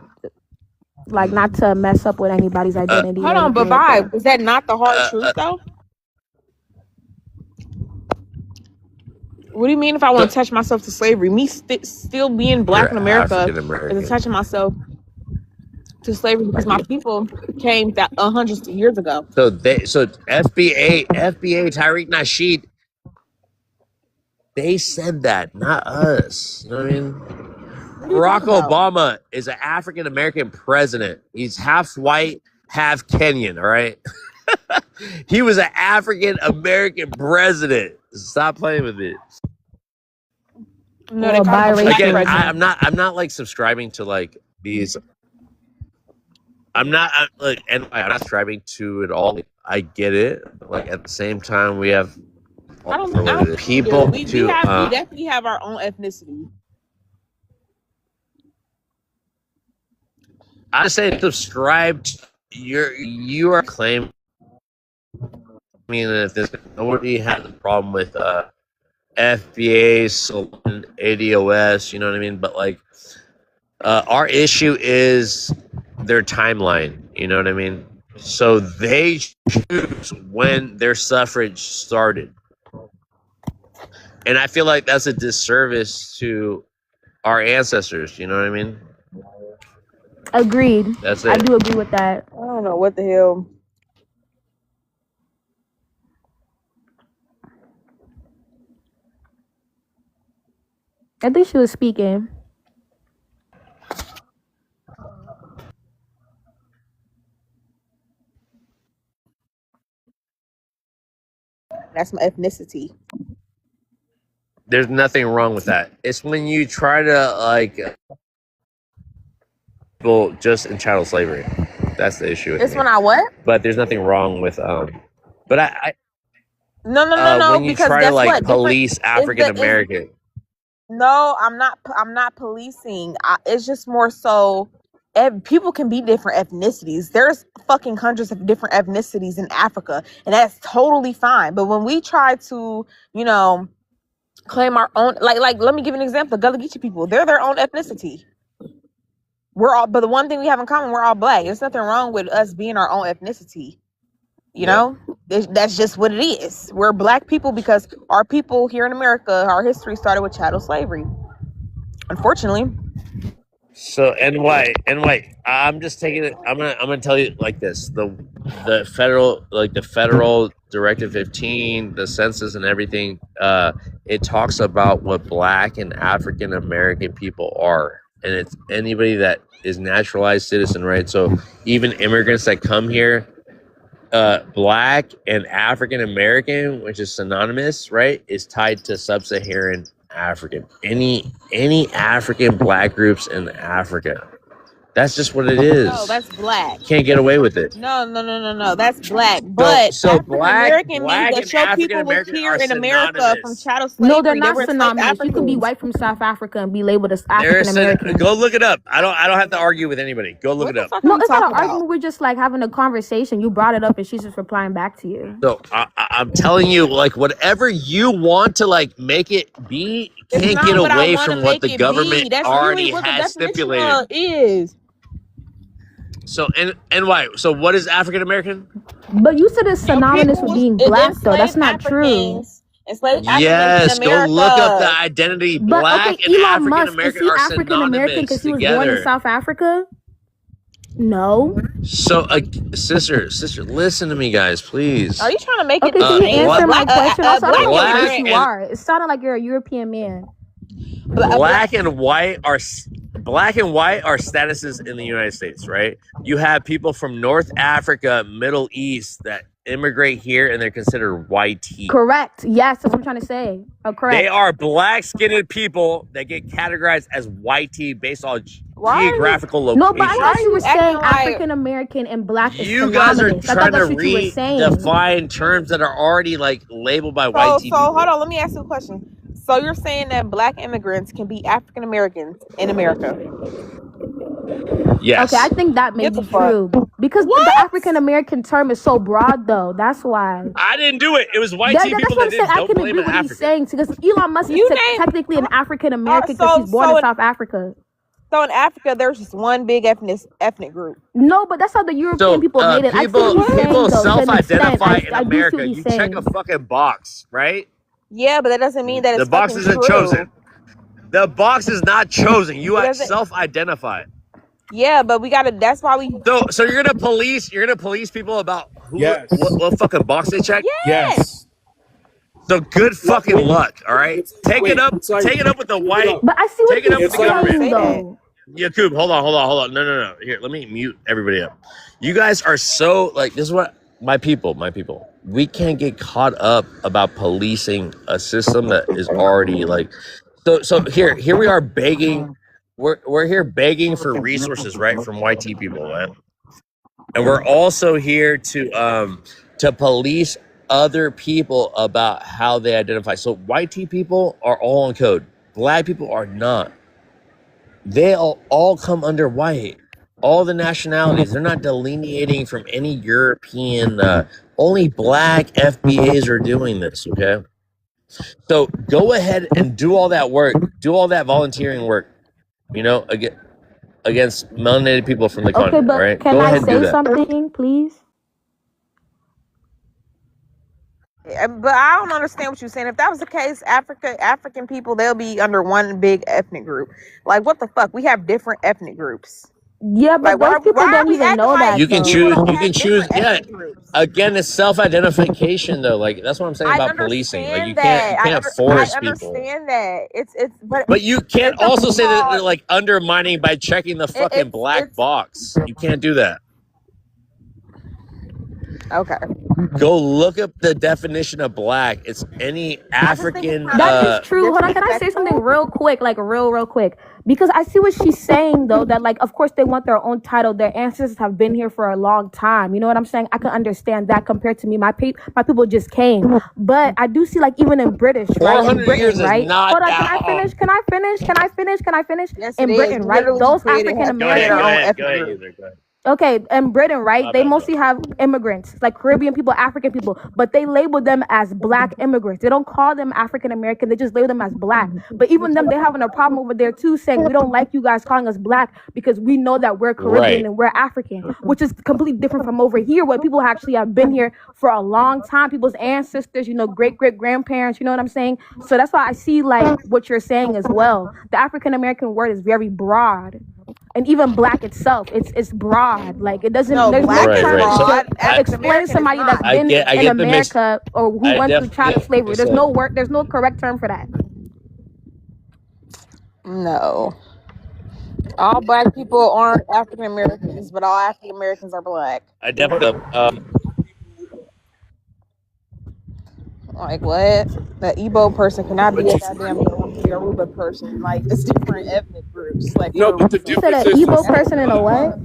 J: Like, not to mess up with anybody's identity.
A: Hold on, but vibe, is that not the hard truth though? What do you mean if I want to attach myself to slavery? Me still being black in America is attaching myself to slavery because my people came hundreds of years ago.
B: So FBA Tariq Nasheed, they said that, not us. You know what I mean? Barack Obama is an African American president. He's half white, half Kenyan. All right. He was an African American president. Stop playing with it.
A: No,
B: again, I'm not like subscribing to like these. I'm not subscribing to it all. I get it, but like at the same time, we have people
A: we definitely have our own ethnicity.
B: I say subscribe. You are claiming. I mean, if there's nobody has a problem with FBA, Salon, ADOS, you know what I mean? But like, our issue is their timeline. You know what I mean? So they choose when their suffrage started, and I feel like that's a disservice to our ancestors. You know what I mean?
J: Agreed.
B: That's it.
J: I do agree with that.
A: I don't know what the hell.
J: I think she was speaking.
A: That's my ethnicity.
B: There's nothing wrong with that. It's when you try to like people just in chattel slavery. That's the issue.
A: It's when I what?
B: But there's nothing wrong with But I
A: no.
B: when you
A: Because
B: try to like
A: what?
B: police African American.
A: No, I'm not policing. It's just more so. People can be different ethnicities. There's fucking hundreds of different ethnicities in Africa, and that's totally fine. But when we try to, claim our own, like, let me give an example. Gullah Geechee people, they're their own ethnicity. But the one thing we have in common, we're all black. There's nothing wrong with us being our own ethnicity. You know, that's just what it is. We're black people because our people here in America, our history started with chattel slavery. Unfortunately.
B: So NY, I'm just taking it. I'm gonna tell you like this: the federal Directive 15, the census and everything. It talks about what Black and African American people are, and it's anybody that is naturalized citizen, right? So even immigrants that come here, Black and African American, which is synonymous, right, is tied to sub-Saharan African. Any African Black groups in Africa. That's just what it is.
A: No, that's Black.
B: Can't get away with it.
A: No. That's Black. But
B: so Black
A: means
B: and
A: that show people was here in America from chattel slavery.
J: No, they're not synonymous. You can be white from South Africa and be labeled as African American.
B: Go look it up. I don't have to argue with anybody. Go look it up.
J: No, it's not an argument. We're just like having a conversation. You brought it up and she's just replying back to you.
B: So I'm telling you, like, whatever you want to like make it be can't get away from what the government already has stipulated.
A: Is.
B: So NY. So what is African American?
J: But you said it's synonymous with being black, though. That's not true.
B: Yes, go look up the identity.
J: But
B: Black
J: okay,
B: and
J: Elon
B: African
J: Musk,
B: American
J: is he
B: are
J: African American because he was born in South Africa? No.
B: So, sister, listen to me, guys, please.
A: Are you trying to make it?
J: Okay, can you answer my question? Also, I don't know
B: Black
J: who you are. It sounded like you're a European man.
B: Black and white are statuses in the United States, right? You have people from North Africa, Middle East that immigrate here and they're considered white.
J: Correct. Yes, that's what I'm trying to say. Oh, correct.
B: They are black-skinned people that get categorized as white based on geographical location.
J: No, but I thought you were saying African American and black is
B: you guys are
J: synonymous.
B: trying to redefine terms that are already like labeled by white people.
A: So hold on, let me ask you a question. So you're saying that Black immigrants can be African Americans in America?
B: Yes.
J: Okay, I think that may be true because the African American term is so broad, though. That's why.
B: I didn't do it. It was white people that did it.
J: I can agree with what he's saying because Elon Musk is technically an African American because he's born in South Africa.
A: So in Africa, there's just one big ethnic group.
J: No, but that's how the European people made it.
B: People self-identify in America. You check a fucking box, right?
A: Yeah, but that doesn't mean that it's
B: the box isn't
A: true.
B: chosen. The box is not chosen. You self-identify.
A: Yeah, but we gotta. That's why we.
B: So you're gonna police people about what fucking box they check?
A: Yes.
B: So good fucking luck. All right, take it up with the white.
J: But I see what you're saying, though.
B: Yakub, hold on. No. Here, let me mute everybody up. You guys are so like this is what my people. We can't get caught up about policing a system that is already like. So here we are begging. We're here begging for resources, right, from white people, right? And we're also here to police other people about how they identify. So white people are all on code. Black people are not. They all come under white. All the nationalities. They're not delineating from any European. Only Black FBAs are doing this, okay? So go ahead and do all that work. Do all that volunteering work, against melanated people from the continent,
J: but
B: right?
J: Can I say something, please?
A: But I don't understand what you're saying. If that was the case, African people, they'll be under one big ethnic group. Like, what the fuck? We have different ethnic groups.
J: Yeah, but those people don't even know that.
B: You can choose. Yeah. Again, it's self-identification, though. Like that's what I'm saying about policing. Like you can't force people.
A: I understand that.
B: But you can't also say that they're like undermining by checking the fucking black box. You can't do that.
A: Okay.
B: Go look up the definition of black. It's any African.
J: That is true. Hold on, can I say something real quick? Like real quick. Because I see what she's saying though, that like of course they want their own title. Their ancestors have been here for a long time. You know what I'm saying? I can understand that compared to me. My people just came. But I do see like even in British, right? In
B: 400
J: Britain,
B: years is
J: right?
B: not
J: Hold on,
B: that
J: can I finish?
A: Yes,
J: In
A: it is.
J: Britain, right?
A: Literally
J: Those
A: created,
J: African
A: have
B: Go ahead,
A: created
B: go
A: our own
J: Americans.
B: ahead,
A: ethnic
B: go ahead,
A: group.
B: user. Go ahead.
J: Okay, in Britain, right?
B: My
J: They
B: bad,
J: mostly
B: bro.
J: have immigrants, like Caribbean people, African people, but they label them as black immigrants. They don't call them African American. They just label them as black. But even them, they're having a problem over there too, saying we don't like you guys calling us black because we know that we're Caribbean
B: Right.
J: and we're African, which is completely different from over here, where people actually have been here for a long time. People's ancestors, great grandparents. You know what I'm saying? So that's why I see like what you're saying as well. The African American word is very broad. And even black itself, it's broad. Like it doesn't.
A: No,
J: There's no
A: black is
B: Right,
J: term
B: right. So
A: broad.
J: to
A: African
J: explain
A: American is
J: somebody that's
A: not.
B: I
J: been
B: get
J: in
B: the mix.
J: America or who
B: I
J: went through
B: definitely
J: chattel
B: get what
J: slavery.
B: you're
J: There's
B: saying.
J: no word. There's no correct term for that.
A: No. All black people aren't African Americans, but all African Americans are black.
B: I definitely.
A: Like what? The Igbo person cannot be
B: But
A: a
B: you,
A: goddamn Yoruba person. Like it's different ethnic groups. Like
B: no,
A: for a
B: but the
A: reason.
J: You said an
B: difference is
J: Igbo
A: That's what
J: person
A: the
J: and a what?
A: fuck.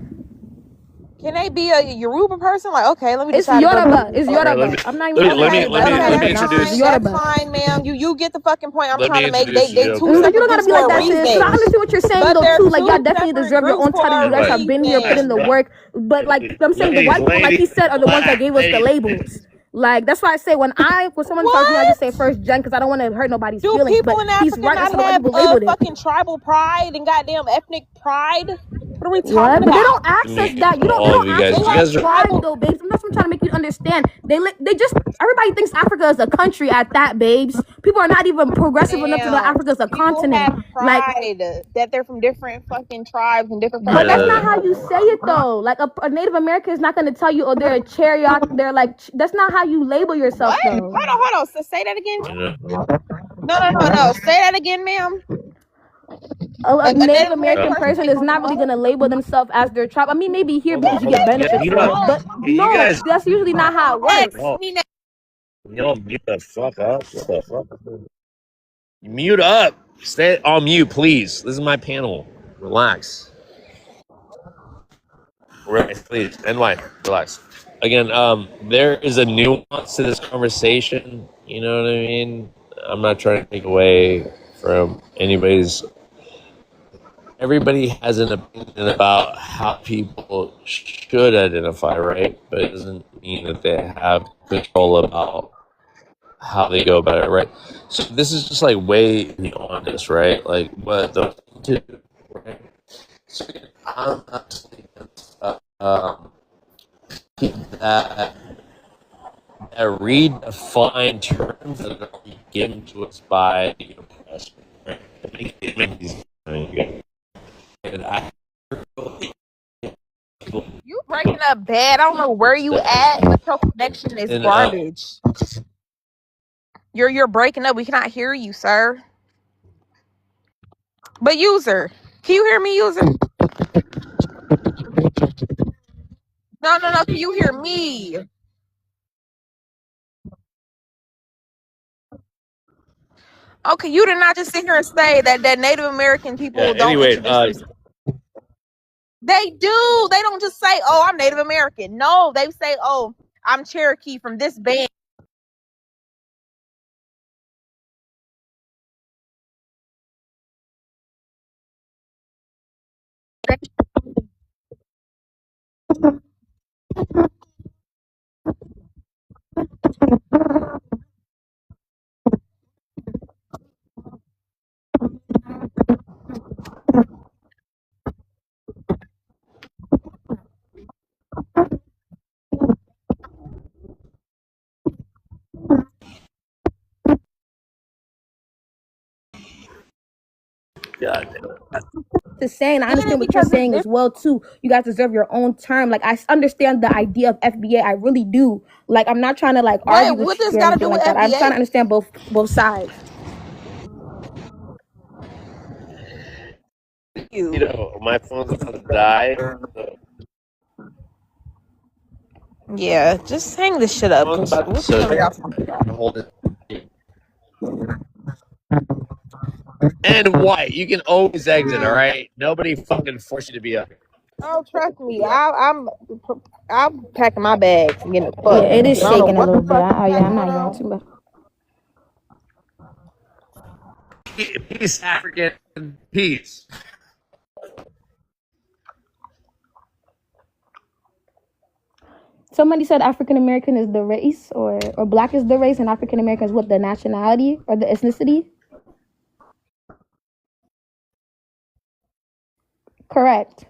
A: Can they be a Yoruba person? Like, okay, let me
J: It's
A: decide to go
J: Yoruba.
A: to
J: It's
B: all right.
J: Yoruba. I'm not even
B: Let me
A: Okay,
J: talking about
B: let me
A: that's
B: introduce.
J: It's
A: fine. That's
J: Yoruba.
A: fine, ma'am. You get the fucking point I'm
B: Let
A: trying
B: me
A: to make.
B: introduce
A: They
B: you.
A: two
J: You
A: separate
J: don't gotta
A: groups
J: be like
A: for a
J: that, sis. Because I
A: reason.
J: understand what you're saying
A: But
J: though
A: they're
J: too. Like y'all
A: two
J: definitely
A: separate
J: deserve your
A: groups
J: own
A: for
J: title. You
A: a
J: guys
B: Right.
J: have been here, put in the
A: reason.
J: work. But like I'm saying, the
B: Ladies,
J: white people, like he said, are the ones that gave us the labels. Like that's why I say when someone tells me, I just say
A: What?
J: first gen because I don't want to hurt nobody's
A: Do
J: feelings. But
A: people in
J: he's
A: Africa
J: right. That's
A: not
J: how the white
A: have
J: people labeled it.
A: fucking tribal pride and goddamn ethnic pride? What are we
J: What?
A: talking
J: But they don't
A: about?
J: access that. They
B: all of
J: don't
B: you guys.
J: access
A: They
B: You
J: that
A: have
B: guys are.
J: pride
A: tribal.
J: though, babes. And that's what I'm trying to make you understand. They just everybody thinks Africa is a country at that, babes. People are not even progressive enough to know
A: Damn,
J: Africa is a
A: people
J: continent.
A: have
J: Like,
A: pride that they're from different fucking tribes and different
J: but
A: fucking
J: that's not how
A: ethnic
J: you
A: groups.
J: say it though. Like a Native American is not going to tell you, oh, they're a Cherokee. They're like that's not how you label yourself
A: What?
J: though.
A: Hold on. So say that again.
B: You know,
A: No. Say that again, ma'am.
J: A
A: A
J: Native
A: Native American
J: American
A: person
J: person
A: ain't
J: is
A: gonna
J: not
A: do
J: really
A: what?
J: going to label themselves as their tribe. I mean, maybe here
B: hold on,
J: because you
B: hold
J: get
B: on. Yeah,
J: benefits
B: mute
J: from it,
B: up.
J: but
B: Hey, you
J: no,
B: guys.
J: that's usually not how it
A: X.
J: works.
B: Oh, y'all mute the fuck up. What the fuck? Mute up. Stay on mute, please. This is my panel. Relax. Relax, please. NY, relax. Again, there is a nuance to this conversation. You know what I mean? I'm not trying to take away from anybody's. Everybody has an opinion about how people should identify, right? But it doesn't mean that they have control about how they go about it, right? So this is just like way beyond this, right? Like what the right? So I'm not saying that redefine terms that are given to us by the oppressor, right? And
A: You breaking up bad. I don't know where you at, but your connection is
B: and
A: garbage. You're breaking up. We cannot hear you, sir. But user, can you hear me, user? No. Can you hear me? Okay, you did not just sit here and say that Native American people
B: yeah.
A: don't
B: Anyway,
A: introduce themselves. They do. They don't just say, "Oh, I'm Native American." No, they say, "Oh, I'm Cherokee from this band."
B: God,
J: Saying, I understand what you're saying as well too. You guys deserve your own term. Like I understand the idea of FBA. I really do. Like I'm not trying to like argue with you or anything like that. I'm trying to understand both sides.
B: you know, my phone's about to die. So
A: Yeah, just hang this shit up. 'Cause what the hell y'all talking about?
B: Hold it. And white, you can always exit. All right, nobody fucking force you to be up here.
A: Oh, trust me, I'm packing my bags and getting the fuck.
J: Yeah, it is
A: I don't know
J: shaking a
A: what
J: little
A: the
J: bit.
A: fuck you
J: Oh yeah,
A: got
J: I'm not
A: going
J: yelling
A: on.
J: too much.
B: Peace, African. Peace.
J: Somebody said African American is the race, or black is the race, and African American is what, the nationality or the ethnicity? Correct.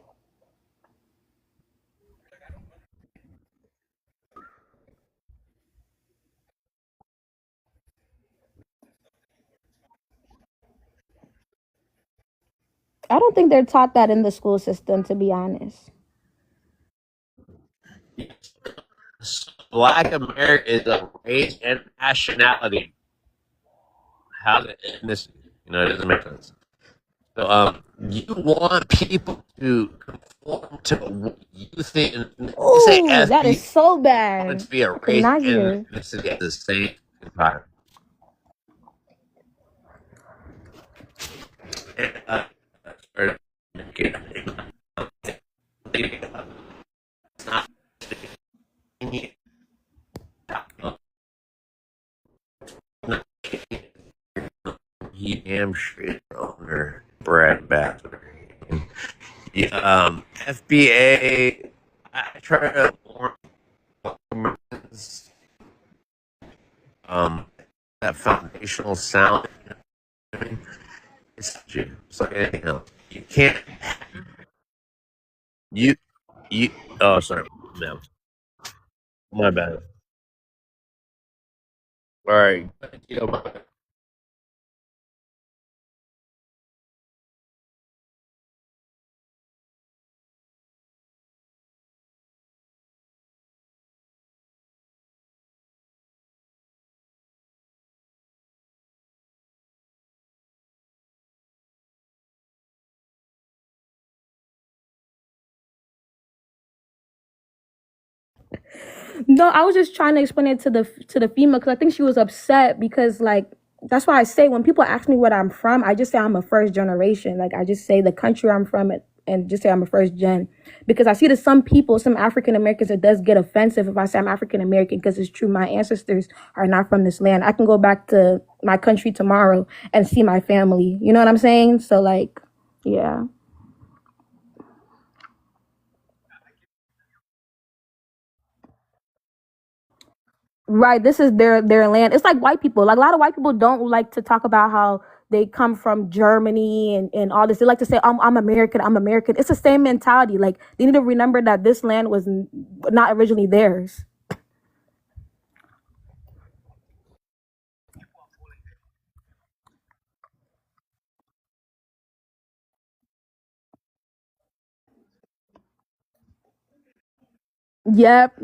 J: I don't think they're taught that in the school system, to be honest.
B: Black America is a race and nationality. How's it ethnicity? You know, it doesn't make sense. So, you want people to conform to what you think. You say
J: Ooh, that is
B: FB,
J: so
B: want it
J: bad.
B: to be a
J: I could
B: race
J: not
B: and
J: hear.
B: ethnicity at the same time. You damn straight owner, Brad Batter. Yeah, FBA. I try to warn that foundational sound. It's like anything else. You can't. You. Oh, sorry. No, my bad. All right.
J: No, I was just trying to explain it to the female, because I think she was upset because, like, that's why I say when people ask me what I'm from, I just say I'm a first generation. Like, I just say the country I'm from and just say I'm a first gen, because I see that some people, some African Americans, it does get offensive if I say I'm African American, because it's true, my ancestors are not from this land. I can go back to my country tomorrow and see my family. You know what I'm saying? So, like, yeah. Right, this is their land. It's like white people. Like, a lot of white people don't like to talk about how they come from Germany and all this. They like to say, I'm American, I'm American. It's the same mentality. Like, they need to remember that this land was not originally theirs. Yep.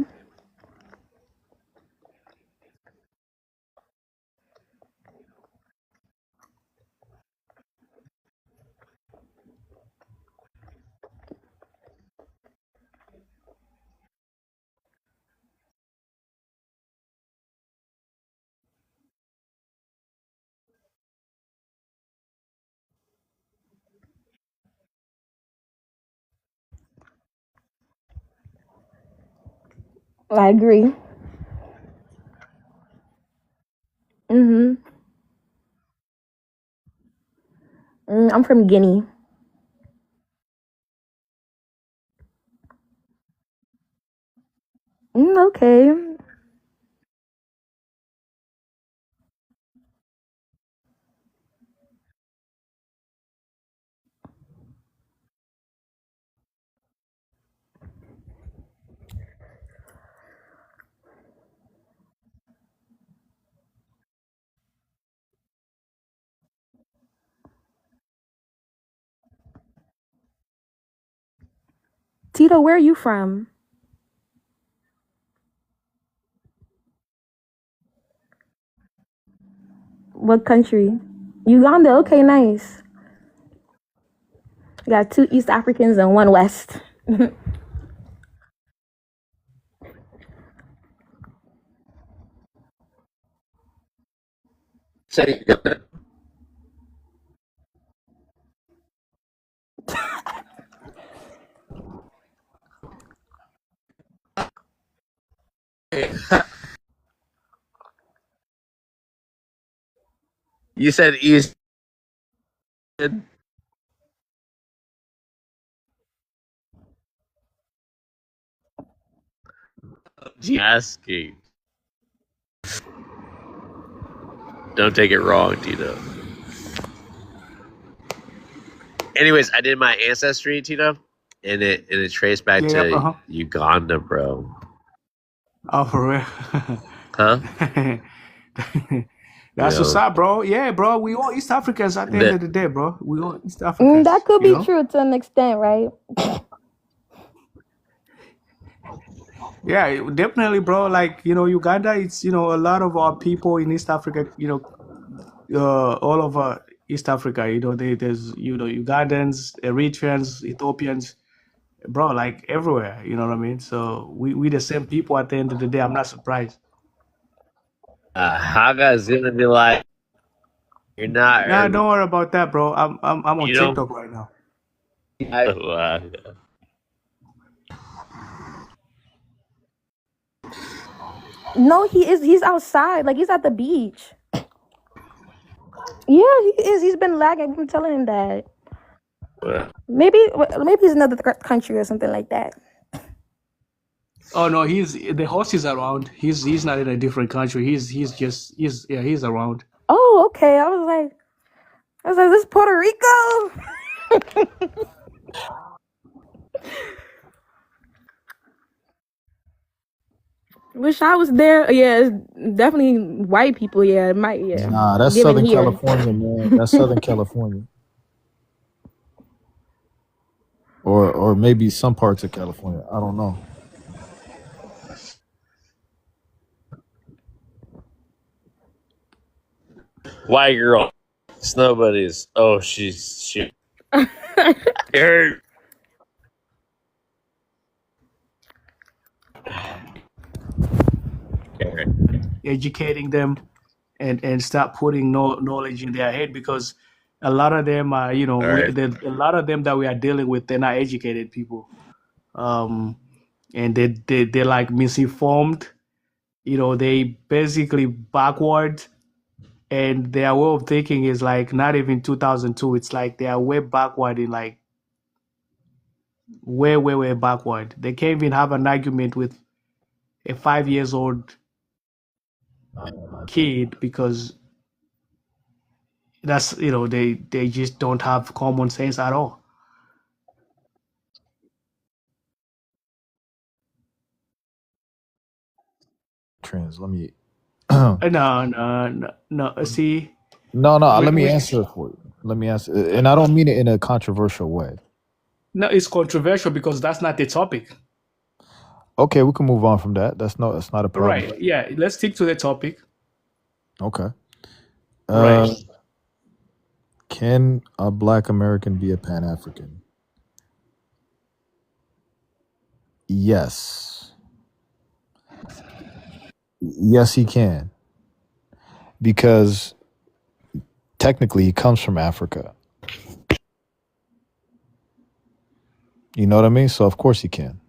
J: I agree. Mm-hmm. I'm from Guinea. Okay. Tito, where are you from? What country? Uganda. Okay, nice. We got 2 East Africans and 1 West.
B: Say you said East. Asking. Don't take it wrong, Tito. Anyways, I did my ancestry, Tito, and it traced back
K: Yeah,
B: to Uganda, bro.
K: Oh, for real?
B: Huh?
K: That's what's
B: Yo.
K: up, bro. Yeah, bro. We all East Africans at the end of the day, bro. We all East Africans.
J: That could be
K: you know?
J: true to an extent, right?
K: Yeah, definitely, bro. Like, Uganda, it's, a lot of our people in East Africa, all over East Africa, there's, Ugandans, Eritreans, Ethiopians, bro, like everywhere, you know what I mean? So we the same people at the end of the day. I'm not surprised.
B: Haga's gonna be like, you're not.
K: Nah, don't worry about that, bro. I'm on
B: You don't-
K: TikTok right now.
J: No, he is. He's outside. Like, he's at the beach. Yeah, he is. He's been lagging. I've been telling him that. Maybe he's in another country or something like that.
K: Oh no, the host is around. He's not in a different country. He's around.
J: Oh, okay. I was like, this is Puerto Rico. Wish I was there. Yeah, it's definitely white people. Yeah, it might. Yeah.
D: Nah, that's
J: Given
D: Southern
J: here.
D: California, man. That's Southern California. Or maybe some parts of California. I don't know.
B: White girl. Snow buddies. Oh, she. Her.
K: Educating them and start putting knowledge in their head, because a lot of them are, a lot of them that we are dealing with, they're not educated people, and they're like misinformed. They basically backward, and their way of thinking is like not even 2002. It's like they are way backward in like way backward. They can't even have an argument with a 5 years old kid, because that's they just don't have common sense at all.
D: Trans, let me
K: No. See,
D: No, let me answer it for you. Let me answer, and I don't mean it in a controversial way.
K: no, it's controversial because that's not the topic.
D: Okay, we can move on from that. That's not a problem.
K: Right? Yeah, let's stick to the topic.
D: Okay.
K: Right.
D: Can a Black American be a Pan-African? Yes. Yes, he can. Because technically he comes from Africa. You know what I mean? So of course he can.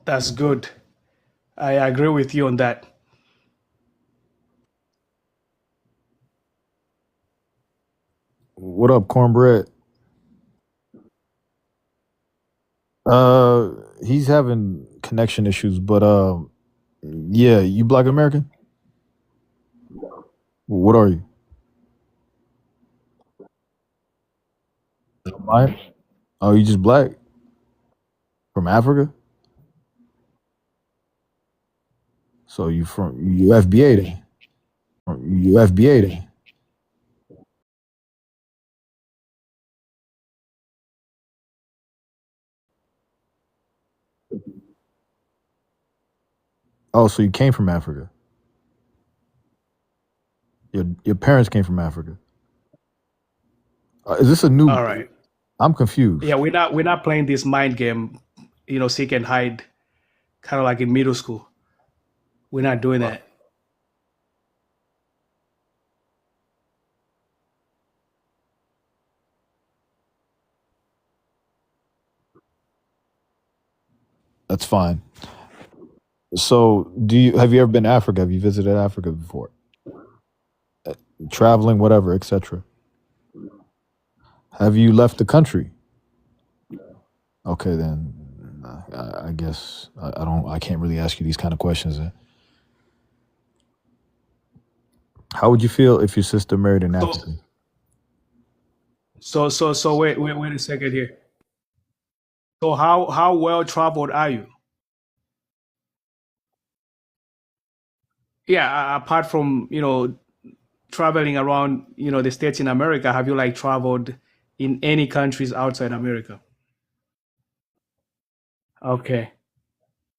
K: That's good. I agree with you on that.
D: What up, Cornbread? He's having connection issues, but yeah, you Black American? What are you? Mine? Oh, you just Black? From Africa? So you FBA then? You FBA then? Oh, so you came from Africa? Your parents came from Africa? Is this a new?
K: All right.
D: I'm confused.
K: Yeah, we're not playing this mind game. seek and hide, kind of like in middle school. We're not doing that.
L: That's fine. So, have you ever been to Africa? Have you visited Africa before? Traveling, whatever, etc. Have you left the country? Okay, then I guess I don't. I can't really ask you these kind of questions. Then. How would you feel if your sister married an African?
K: So wait a second here. So how well traveled are you? Yeah, apart from traveling around the states in America, have you like traveled in any countries outside America? Okay.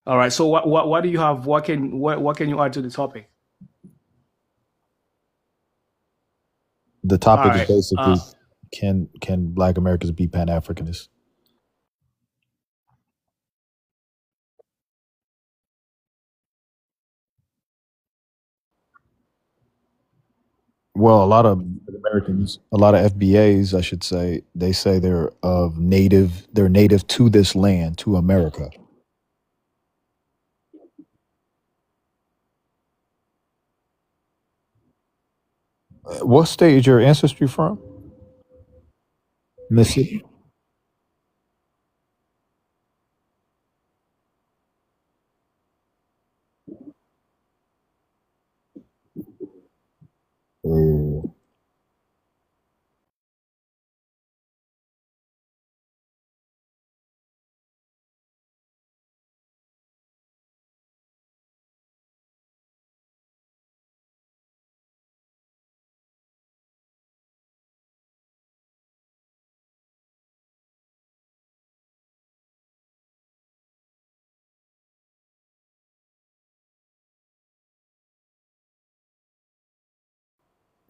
K: All right. So what do you have? What can you add to the topic?
L: The topic
K: All
L: is
K: right.
L: basically can Black Americans be Pan Africanists? Well, a lot of Americans, a lot of FBAs, I should say, they say they're native to this land, to America. What state is your ancestry from? Mississippi. Oh.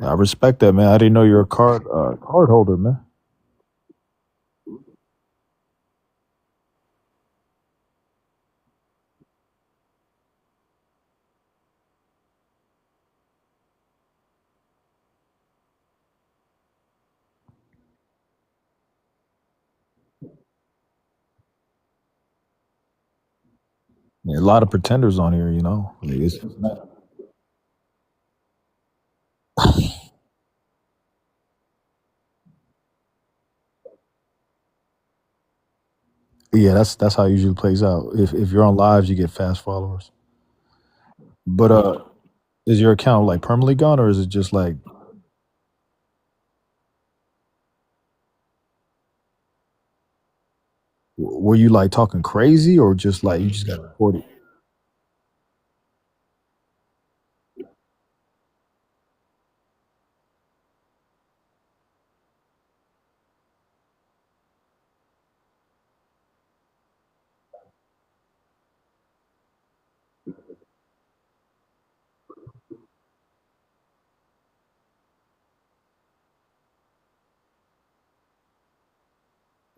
L: I respect that, man. I didn't know you're a card holder, man. Yeah, a lot of pretenders on here, Like, yeah, that's how it usually plays out. If you're on lives, you get fast followers. But is your account like permanently gone, or is it just like were you like talking crazy, or just like you just got reported?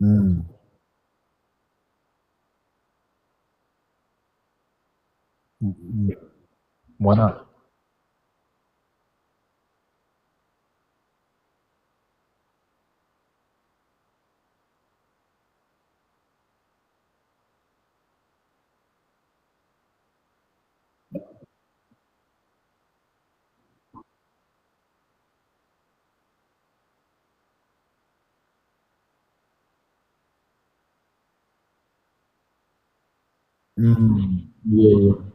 L: Mm. Mm. Why not? Mm. Yeah.